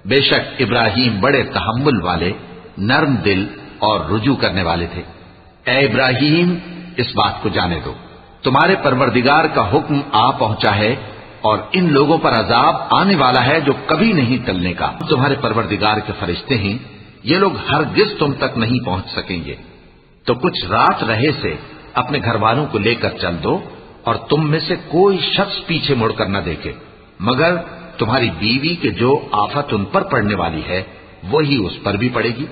بے شک ابراہیم بڑے تحمل والے، نرم دل اور رجوع کرنے والے تھے۔ اے ابراہیم، اس بات کو جانے دو، تمہارے پروردگار کا حکم آ پہنچا ہے اور ان لوگوں پر عذاب آنے والا ہے جو کبھی نہیں ٹلنے کا۔ تمہارے پروردگار کے فرشتے ہیں، یہ لوگ ہرگز تم تک نہیں پہنچ سکیں گے۔ تو کچھ رات رہے سے اپنے گھر والوں کو لے کر چل دو، اور تم میں سے کوئی شخص پیچھے مڑ کر نہ دیکھے، مگر تمہاری بیوی کے جو آفت ان پر پڑنے والی ہے وہی اس پر بھی پڑے گی۔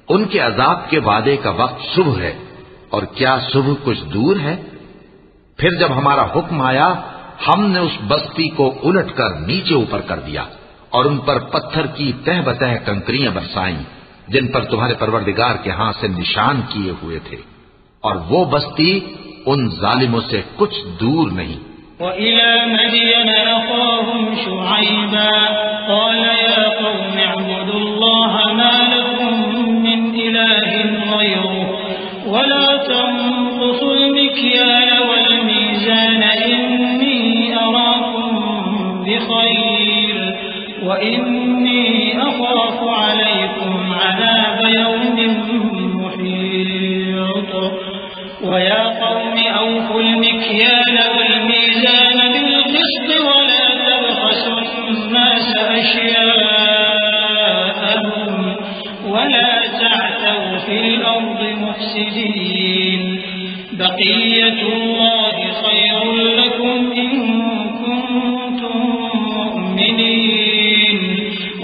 ان کے عذاب کے وعدے کا وقت صبح ہے، اور کیا صبح کچھ دور ہے؟ پھر جب ہمارا حکم آیا ہم نے اس بستی کو الٹ کر نیچے اوپر کر دیا اور ان پر پتھر کی تہ بتہ کنکریاں برسائیں جن پر تمہارے پروردگار کے ہاں سے نشان کیے ہوئے تھے، اور وہ بستی ان ظالموں سے کچھ دور نہیں۔ وَإِلَى مَدْيَنَ أَخَاهُمْ شُعَيْبًا قَالَ يَا قَوْمِ اعْبُدُوا اللَّهَ مَا لَكُم مِّنْ إِلَٰهٍ غَيْرُهُ وَلَا تَنقُصُوا الْمِكْيَالَ وَالْمِيزَانَ إِنِّي أَرَاكُم بِخَيْرٍ وَإِنِّي أَخَافُ عَلَيْكُمْ عَذَابَ يَوْمٍ مُحِيطٍ وَيَا قَوْمِ أَوْفُوا الْمِكْيَالَ وَالْمِيزَانَ بِالْقِسْطِ وَلَا تَبْخَسُوا النَّاسَ أَشْيَاءَهُمْ وَلَا تَعْثَوْا فِي الْأَرْضِ مُفْسِدِينَ بَقِيَّةُ اللَّهِ خَيْرٌ لَكُمْ إِن كُنتُم مُّؤْمِنِينَ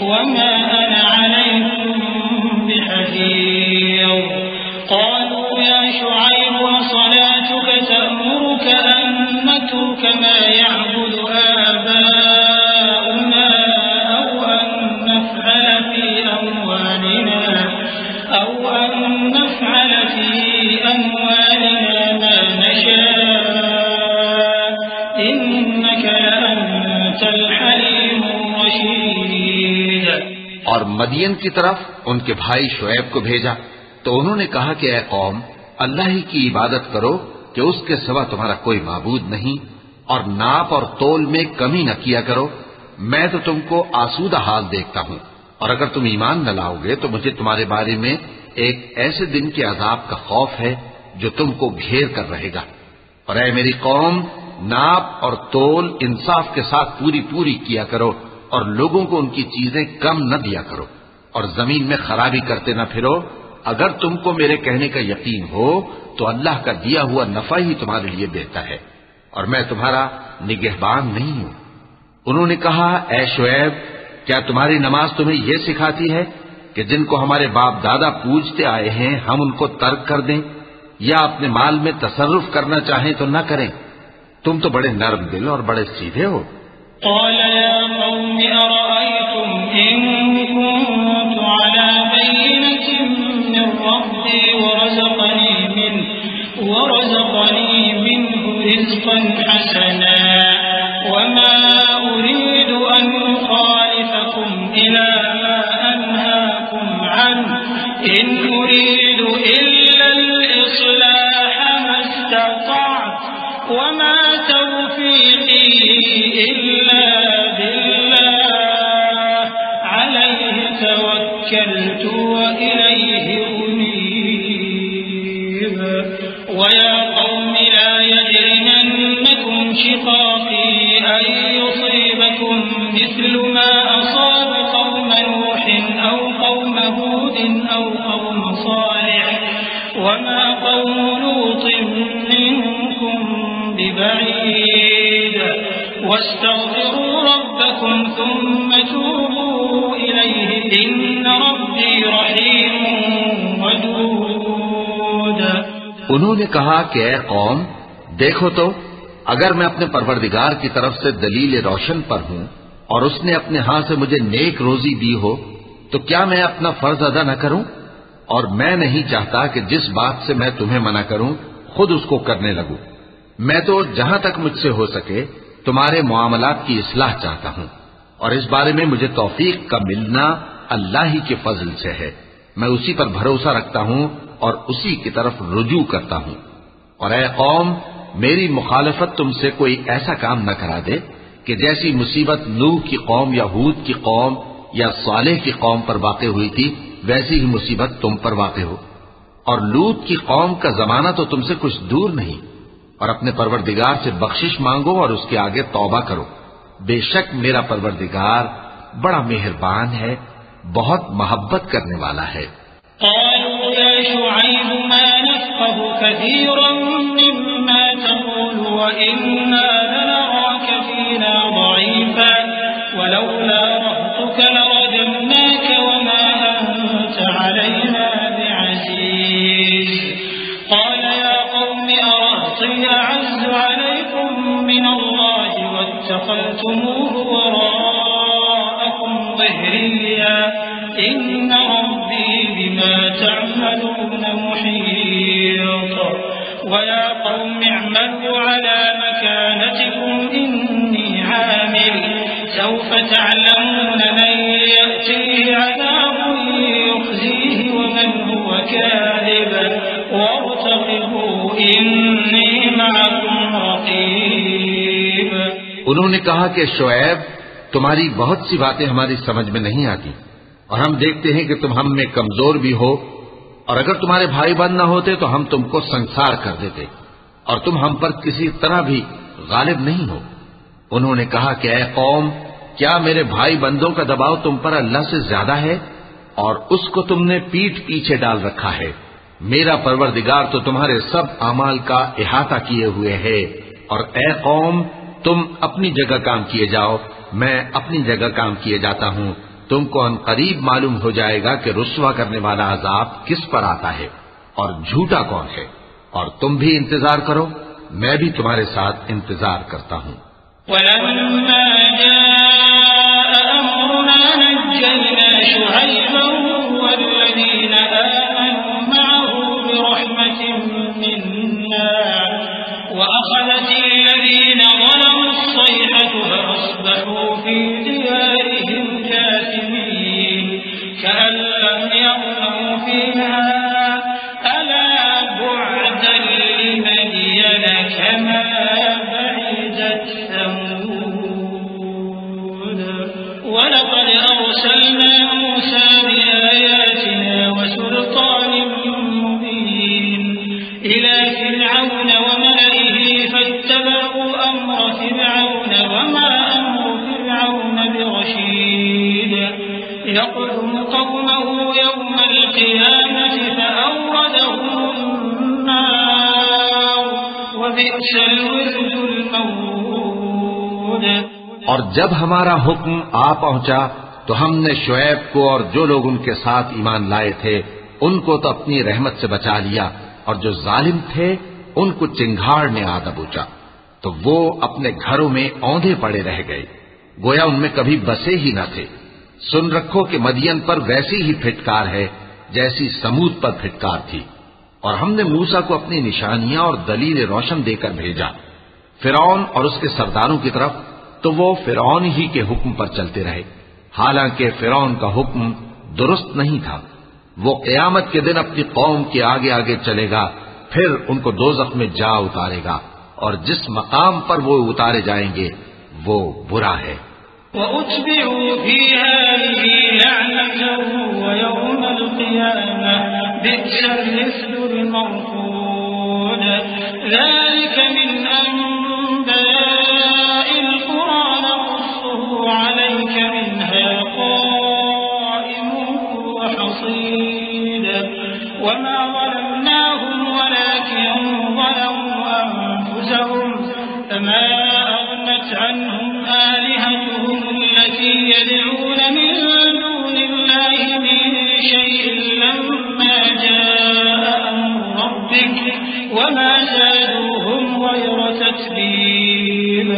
وَمَا أَنَا عَلَيْكُم بِحَفِيظٍ قَالُوا يَا شُعَيْبُ أَصَلَاتُكَ تَأْمُرُكَ أَن نَّتْرُكَ مَا يَعْبُدُ آبَاؤُنَا أَوْ أَن نَّفْعَلَ فِي أَمْوَالِنَا مَا نَشَاءُ إِنَّكَ لَأَنتَ الْحَلِيمُ الرَّشِيدُ۔ اور مدین کی طرف ان کے بھائی شعیب کو بھیجا تو انہوں نے کہا کہ اے قوم، اللہ ہی کی عبادت کرو کہ اس کے سوا تمہارا کوئی معبود نہیں، اور ناپ اور تول میں کمی نہ کیا کرو، میں تو تم کو آسودہ حال دیکھتا ہوں، اور اگر تم ایمان نہ لاؤ گے تو مجھے تمہارے بارے میں ایک ایسے دن کے عذاب کا خوف ہے جو تم کو گھیر کر رہے گا۔ اور اے میری قوم، ناپ اور تول انصاف کے ساتھ پوری کیا کرو، اور لوگوں کو ان کی چیزیں کم نہ دیا کرو، اور زمین میں خرابی کرتے نہ پھرو، اگر تم کو میرے کہنے کا یقین ہو تو اللہ کا دیا ہوا نفع ہی تمہارے لیے بہتر ہے، اور میں تمہارا نگہبان نہیں ہوں۔ انہوں نے کہا، اے شعیب، کیا تمہاری نماز تمہیں یہ سکھاتی ہے کہ جن کو ہمارے باپ دادا پوجتے آئے ہیں ہم ان کو ترک کر دیں یا اپنے مال میں تصرف کرنا چاہیں تو نہ کریں؟ تم تو بڑے نرم دل اور بڑے سیدھے ہو۔ قال يا قوم أرأيتم إن كنت على بينة من ربي ورزقني منه رزقا حسنا وما أريد أن أخالفكم إلى ما أنهاكم عنه إن أريد إلا الإصلاح ما استطعت وما توفيقي إلا بالله عليه توكلت وإليه أنيب ويا قوم لا يجرمنكم شقاقي أن يصيبكم مثل ما أصاب قوم نوح أو قوم هود أو قوم صالح وما قوم لوط منكم ببعيد واستغفروا ربكم ثم توبوا إليه إن ربي رحيم ودود۔ انہوں نے کہا کہ اے قوم، دیکھو تو اگر میں اپنے پروردگار کی طرف سے دلیل روشن پر ہوں اور اس نے اپنے ہاں سے مجھے نیک روزی دی ہو تو کیا میں اپنا فرض ادا نہ کروں؟ اور میں نہیں چاہتا کہ جس بات سے میں تمہیں منع کروں خود اس کو کرنے لگوں۔ میں تو جہاں تک مجھ سے ہو سکے تمہارے معاملات کی اصلاح چاہتا ہوں، اور اس بارے میں مجھے توفیق کا ملنا اللہ ہی کے فضل سے ہے۔ میں اسی پر بھروسہ رکھتا ہوں اور اسی کی طرف رجوع کرتا ہوں۔ اور اے قوم، میری مخالفت تم سے کوئی ایسا کام نہ کرا دے کہ جیسی مصیبت نوح کی قوم یا ہود کی قوم یا صالح کی قوم پر واقع ہوئی تھی ویسی ہی مصیبت تم پر واقع ہو۔ اور لوط کی قوم کا زمانہ تو تم سے کچھ دور نہیں۔ اور اپنے پروردگار سے بخشش مانگو اور اس کے آگے توبہ کرو، بے شک میرا پروردگار بڑا مہربان ہے، بہت محبت کرنے والا ہے۔ قالوا يا شعيب ما نفقه كثيرا مما تقول وإنا لنراك فينا ضعيفا ولولا رهطك لرجمناك وما أنت علينا بعزيز قال يا قوم أرهطي أعز عليكم من الله واتخذتموه وراءكم ظهريا إن ربي بما تعملون محيط ويا قوم اعملوا على مكانتكم إني عامل سوف تعلمون من يأتيه عذاب يخزيه ومن هو كاذب وارتقبوا إني معكم رقيب۔ انہوں نے کہا کہ شعیب، تمہاری بہت سی باتیں ہماری سمجھ میں نہیں آتی، اور ہم دیکھتے ہیں کہ تم ہم میں کمزور بھی ہو، اور اگر تمہارے بھائی بند نہ ہوتے تو ہم تم کو سنسار کر دیتے، اور تم ہم پر کسی طرح بھی غالب نہیں ہو۔ انہوں نے کہا کہ اے قوم، کیا میرے بھائی بندوں کا دباؤ تم پر اللہ سے زیادہ ہے، اور اس کو تم نے پیٹھ پیچھے ڈال رکھا ہے؟ میرا پروردگار تو تمہارے سب اعمال کا احاطہ کیے ہوئے ہے۔ اور اے قوم، تم اپنی جگہ کام کیے جاؤ، میں اپنی جگہ کام کیے جاتا ہوں۔ تم کو ان قریب معلوم ہو جائے گا کہ رسوا کرنے والا عذاب کس پر آتا ہے اور جھوٹا کون ہے۔ اور تم بھی انتظار کرو، میں بھی تمہارے ساتھ انتظار کرتا ہوں۔ وَلَمَّا جَاءَ أَمْرُنَا نَجَّيْنَا شُعَيْبًا وَالَّذِينَ آمَنُوا مَعَهُ بِرَحْمَةٍ مِّنَّا وَأَخَذَتِ الَّذِينَ ظَلَمُوا الصَّيْحَةُ فَأَصْبَحُوا فِي دِيَارِهِمْ جاثمين كأن لم يغنوا فيها ألا بعدا لمدين كما بعدت ثمود ولقد أرسلنا موسى بآياتنا وسلطان مبين إلى فرعون وملئه فاتبعوا أمر فرعون وما أمر فرعون برشيد يقدم قومه يوم القيامة فأوردهم النار وبئس الورد المورود۔ اور جب ہمارا حکم آ پہنچا تو ہم نے شعیب کو اور جو لوگ ان کے ساتھ ایمان لائے تھے ان کو تو اپنی رحمت سے بچا لیا، اور جو ظالم تھے ان کو چنگھاڑ نے آ دبوچا، تو وہ اپنے گھروں میں اوندھے پڑے رہ گئے، گویا ان میں کبھی بسے ہی نہ تھے۔ سن رکھو کہ مدین پر ویسی ہی پھٹکار ہے جیسی سمود پر پھٹکار تھی، اور ہم نے موسیٰ کو اپنی نشانیاں اور دلیل روشن دے کر بھیجا فرعون اور اس کے سرداروں کی طرف، تو وہ فرعون ہی کے حکم پر چلتے رہے، حالانکہ فرعون کا حکم درست نہیں تھا۔ وہ قیامت کے دن اپنی قوم کے آگے آگے چلے گا، پھر ان کو دوزخ میں جا اتارے گا، اور جس مقام پر وہ اتارے جائیں گے وہ برا ہے۔ وَأُتْبِعُوا فِي هَٰذِهِ لَعْنَةً وَيَوْمَ الْقِيَامَةِ بِئْسَ الرِّفْدُ الْمَرْفُودُ ذَٰلِكَ مِنْ أَنبَاءِ الْقُرَىٰ نَقُصُّهُ عَلَيْكَ مِنْهَا قَائِمٌ وَحَصِيدٌ وَمَا ظَلَمْنَاهُمْ وَلَٰكِن ظَلَمُوا أَنفُسَهُمْ فَمَا أَغْنَتْ عَنْهُمْ آلِهَتُهُمُ الَّتِي يَدْعُونَ مِن دُونِ اللَّهِ مِن شَيْءٍ لَّمَّا جَاءَ أَمْرُ رَبِّكَ وَمَا زَادُوهُمْ غَيْرَ تَتْبِيبٍ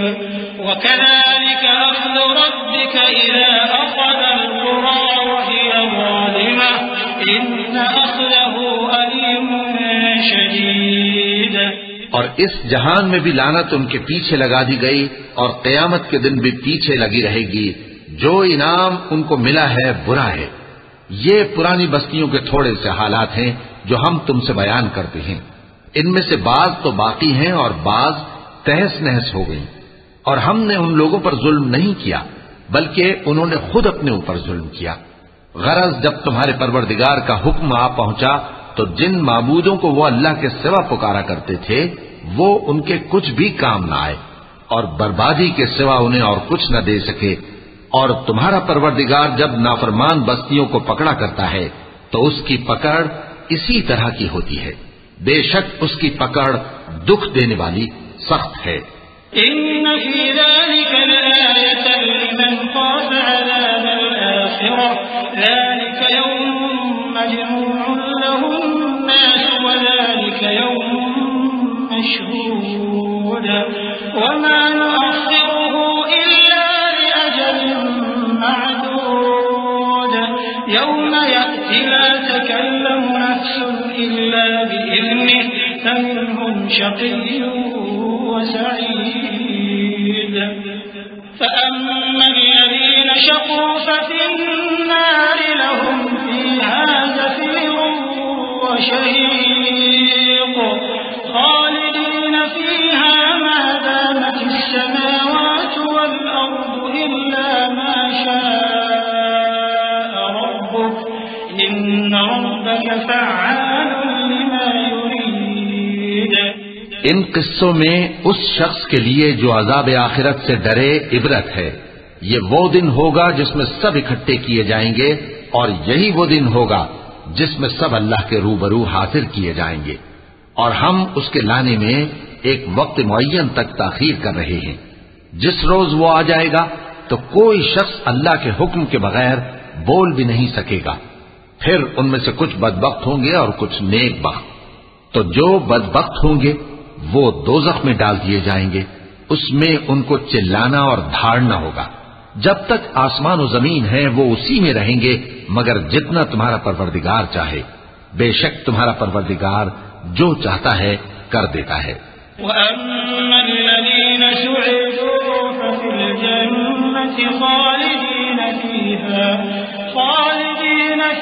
وَكَذَٰلِكَ أَخْذُ رَبِّكَ إِذَا أَخَذَ الْقُرَىٰ وَهِيَ ظَالِمَةٌ إِنَّ أَخْذَهُ أَلِيمٌ شَدِيدٌ۔ اور اس جہان میں بھی لعنت ان کے پیچھے لگا دی گئی، اور قیامت کے دن بھی پیچھے لگی رہے گی۔ جو انعام ان کو ملا ہے برا ہے۔ یہ پرانی بستیوں کے تھوڑے سے حالات ہیں جو ہم تم سے بیان کرتے ہیں، ان میں سے بعض تو باقی ہیں اور بعض تہس نہس ہو گئی، اور ہم نے ان لوگوں پر ظلم نہیں کیا بلکہ انہوں نے خود اپنے اوپر ظلم کیا۔ غرض جب تمہارے پروردگار کا حکم آ پہنچا تو جن معبودوں کو وہ اللہ کے سوا پکارا کرتے تھے وہ ان کے کچھ بھی کام نہ آئے، اور بربادی کے سوا انہیں اور کچھ نہ دے سکے۔ اور تمہارا پروردگار جب نافرمان بستیوں کو پکڑا کرتا ہے تو اس کی پکڑ اسی طرح کی ہوتی ہے، بے شک اس کی پکڑ دکھ دینے والی سخت ہے۔ إن في ذلك لآية لمن خاف عذاب الآخرة ذلك يوم مجموع له الناس وذلك يوم مشهود وما نؤخره إلا لأجل معدود يوم يأتي لا تكلم نفس إلا بإذنه فمنهم شقي وسعيد فأما الذين شقوا ففي النار لهم فيها زفير وشهيق خالدين فيها ما دامت السماوات والأرض إلا ما شاء ربك إن ربك فعال لما يريد۔ ان قصوں میں اس شخص کے لیے جو عذاب آخرت سے ڈرے عبرت ہے۔ یہ وہ دن ہوگا جس میں سب اکٹھے کیے جائیں گے، اور یہی وہ دن ہوگا جس میں سب اللہ کے روبرو حاضر کیے جائیں گے، اور ہم اس کے لانے میں ایک وقت معین تک تاخیر کر رہے ہیں۔ جس روز وہ آ جائے گا تو کوئی شخص اللہ کے حکم کے بغیر بول بھی نہیں سکے گا۔ پھر ان میں سے کچھ بدبخت ہوں گے اور کچھ نیک بخت۔ تو جو بدبخت ہوں گے وہ دوزخ میں ڈال دیے جائیں گے، اس میں ان کو چلانا اور دھاڑنا ہوگا۔ جب تک آسمان و زمین ہے وہ اسی میں رہیں گے مگر جتنا تمہارا پروردگار چاہے، بے شک تمہارا پروردگار جو چاہتا ہے کر دیتا ہے۔ وَأَمَّا الَّذِينَ سُعِدُوا فَفِي الْجَنَّةِ خَالِدِينَ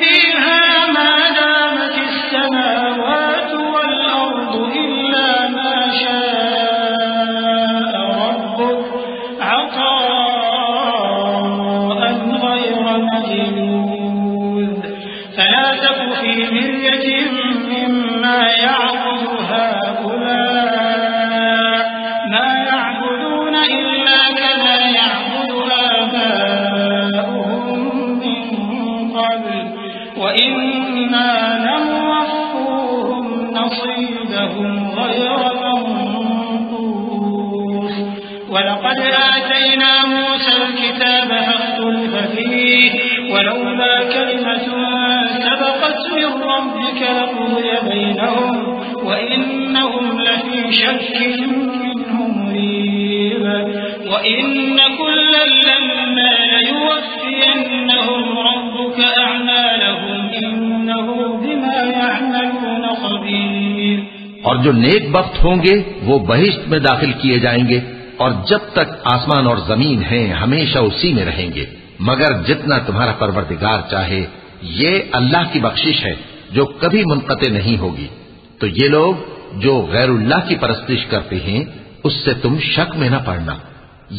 فِيهَا مَا دَامَتِ السَّمَاوَاتُ وَالْأَرْضُ إِلَّا مَا شَاءَ رَبُّكَ عَطَاءً غَيْرَ مَجْذُوذٍ فَلَا تَكُ فِي مِرْيَةٍ مِّمَّا يَعْبُدُ هَٰؤُلَاءِ مَا يَعْبُدُونَ إِلَّا كَمَا يَعْبُدُ آبَاؤُهُم مِّن قبل وإنا لنوفوهم نصيبهم غير منقوص ولقد آتينا موسى الكتاب فاختلف فيه ولولا كلمة سبقت من ربك لقضي بينهم وإنهم لفي شك منه مريب وإن كلا لما ليوفينهم ربك أعمالهم إنه بما يعملون خبير. اور جو نیک بخت ہوں گے وہ بہشت میں داخل کیے جائیں گے اور جب تک آسمان اور زمین ہیں ہمیشہ اسی میں رہیں گے مگر جتنا تمہارا پروردگار چاہے. یہ اللہ کی بخشش ہے جو کبھی منقطع نہیں ہوگی. تو یہ لوگ جو غیر اللہ کی پرستش کرتے ہیں اس سے تم شک میں نہ پڑنا.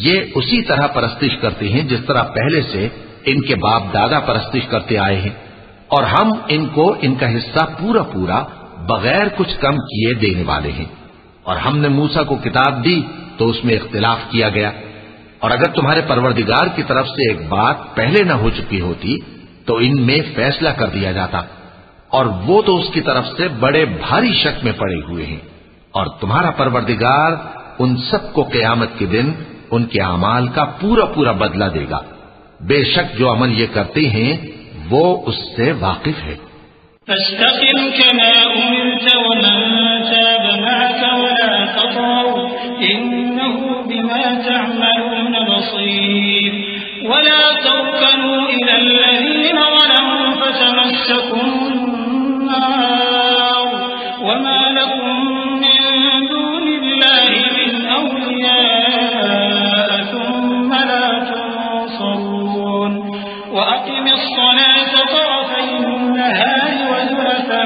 یہ اسی طرح پرستش کرتے ہیں جس طرح پہلے سے ان کے باپ دادا پرستش کرتے آئے ہیں اور ہم ان کو ان کا حصہ پورا پورا بغیر کچھ کم کیے دینے والے ہیں. اور ہم نے موسیٰ کو کتاب دی تو اس میں اختلاف کیا گیا اور اگر تمہارے پروردگار کی طرف سے ایک بات پہلے نہ ہو چکی ہوتی تو ان میں فیصلہ کر دیا جاتا اور وہ تو اس کی طرف سے بڑے بھاری شک میں پڑے ہوئے ہیں. اور تمہارا پروردگار ان سب کو قیامت کے دن ان کے اعمال کا پورا پورا بدلہ دے گا. بے شک جو عمل یہ کرتے ہیں وہ اس سے واقف ہے. فاستقم كما أمرت ومن تاب معك ولا تطغوا إنه بما تعملون بصير ولا تركنوا إلى الذين ظلموا فتمسكم النار وما لكم من دون الله من أولياء ثم لا تنصرون وأقم الصلاة طرفي النهار وزلفا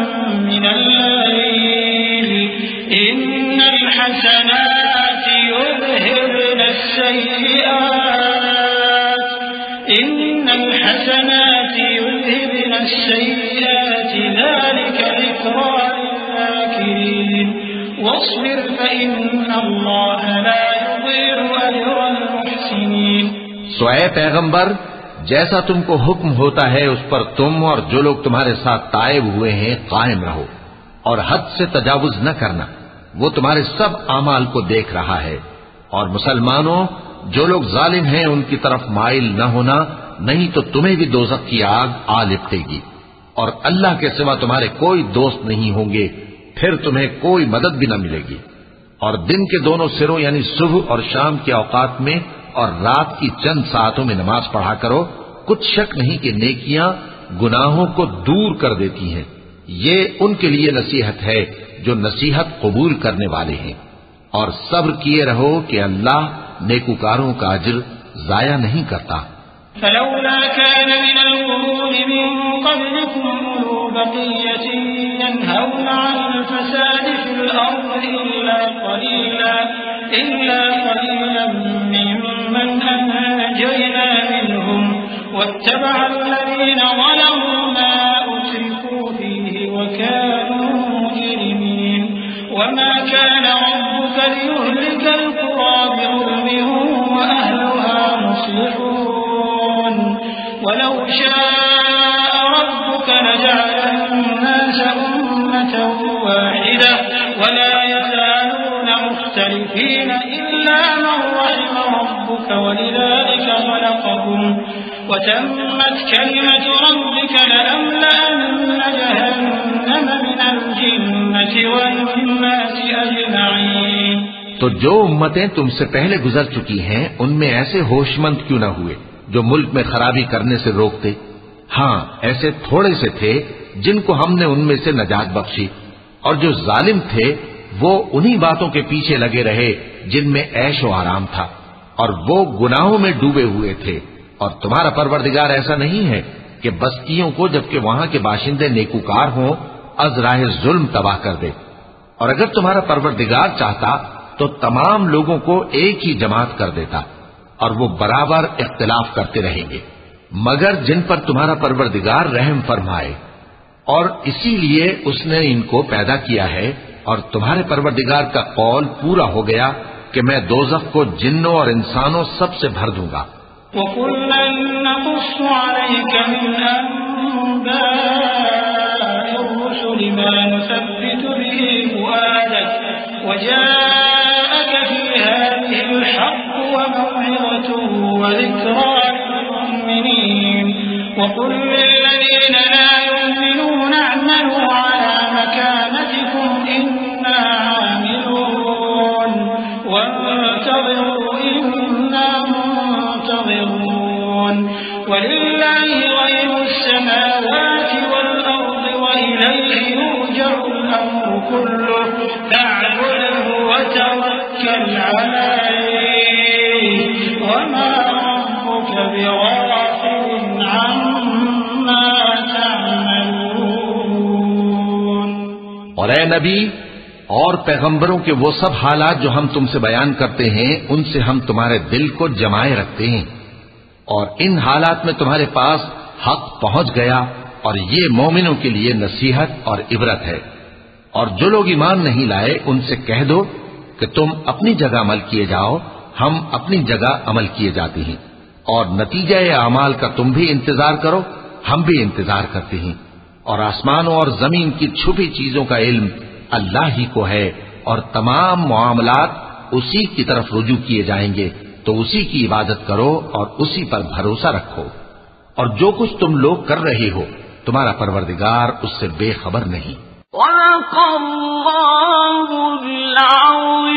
من الليل إن الحسنات يذهبن السيئات ذلك ذكرى للذاكرين واصبر فإن الله لا يضيع أجر المحسنين. سو اے پیغمبر جیسا تم کو حکم ہوتا ہے اس پر تم اور جو لوگ تمہارے ساتھ تائب ہوئے ہیں قائم رہو اور حد سے تجاوز نہ کرنا. وہ تمہارے سب اعمال کو دیکھ رہا ہے. اور مسلمانوں جو لوگ ظالم ہیں ان کی طرف مائل نہ ہونا نہیں تو تمہیں بھی دوزخ کی آگ آ لپٹے گی اور اللہ کے سوا تمہارے کوئی دوست نہیں ہوں گے پھر تمہیں کوئی مدد بھی نہ ملے گی. اور دن کے دونوں سروں یعنی صبح اور شام کے اوقات میں اور رات کی چند ساعتوں میں نماز پڑھا کرو. کچھ شک نہیں کہ نیکیاں گناہوں کو دور کر دیتی ہیں. یہ ان کے لیے نصیحت ہے جو نصیحت قبول کرنے والے ہیں. اور صبر کیے رہو کہ اللہ نیکوکاروں کا اجر ضائع نہیں کرتا. فلولا كان من القرون من قبلكم أولو بقية ينهون عن الفساد في الأرض إلا قليلا ممن أنجينا منهم واتبع الذين ظلموا ما أتركوا فيه وكانوا مجرمين. وما كان ربك ليهلك القرى بظلم وأهلها مصلحون ولو شاء ربك لجعل الناس أمة واحدة ولا يزالون مختلفين إلا من رحم ربك ولذلك خلقهم وتمت كلمة ربك لأملأن جهنم من الجنة والناس أجمعين. تو جو امتیں تم سے پہلے گزر چکی ہیں ان میں ایسے ہوش مند کیوں نہ ہوئے جو ملک میں خرابی کرنے سے روکتے. ہاں ایسے تھوڑے سے تھے جن کو ہم نے ان میں سے نجات بخشی اور جو ظالم تھے وہ انہی باتوں کے پیچھے لگے رہے جن میں عیش و آرام تھا اور وہ گناہوں میں ڈوبے ہوئے تھے. اور تمہارا پروردگار ایسا نہیں ہے کہ بستیوں کو جبکہ وہاں کے باشندے نیکوکار ہوں از راہ ظلم تباہ کر دے. اور اگر تمہارا پروردگار چاہتا تو تمام لوگوں کو ایک ہی جماعت کر دیتا اور وہ برابر اختلاف کرتے رہیں گے مگر جن پر تمہارا پروردگار رحم فرمائے. اور اسی لیے اس نے ان کو پیدا کیا ہے اور تمہارے پروردگار کا قول پورا ہو گیا کہ میں دوزخ کو جنوں اور انسانوں سب سے بھر دوں گا. وَكُلًّا نَقُصُّ عَلَيْكَ مِنْ ما نثبت به فؤادك وجاءك في هذه الحق وموعظة وذكرى للمؤمنين وقل للذين لا يؤمنون اعملوا على مكانتكم إنا عاملون وانتظروا إنا منتظرون ولله غيب السماوات والأرض وإليه يرجع الأمر كله فاعبده وتوكل عليه وما ربك بغافل عما تعملون. اور اے نبی اور پیغمبروں کے وہ سب حالات جو ہم تم سے بیان کرتے ہیں ان سے ہم تمہارے دل کو جمائے رکھتے ہیں، اور ان حالات میں تمہارے پاس حق پہنچ گیا، اور یہ مومنوں کے لیے نصیحت اور عبرت ہے. اور جو لوگ ایمان نہیں لائے ان سے کہہ دو کہ تم اپنی جگہ عمل کیے جاؤ، ہم اپنی جگہ عمل کیے جاتے ہیں، اور نتیجہ اعمال کا تم بھی انتظار کرو، ہم بھی انتظار کرتے ہیں. اور آسمانوں اور زمین کی چھپی چیزوں کا علم اللہ ہی کو ہے، اور تمام معاملات اسی کی طرف رجوع کیے جائیں گے، تو اسی کی عبادت کرو اور اسی پر بھروسہ رکھو. اور جو کچھ تم لوگ کر رہے ہو تمہارا پروردگار اس سے بے خبر نہیں. وَلَقَ اللَّهُ الْعَظِيمُ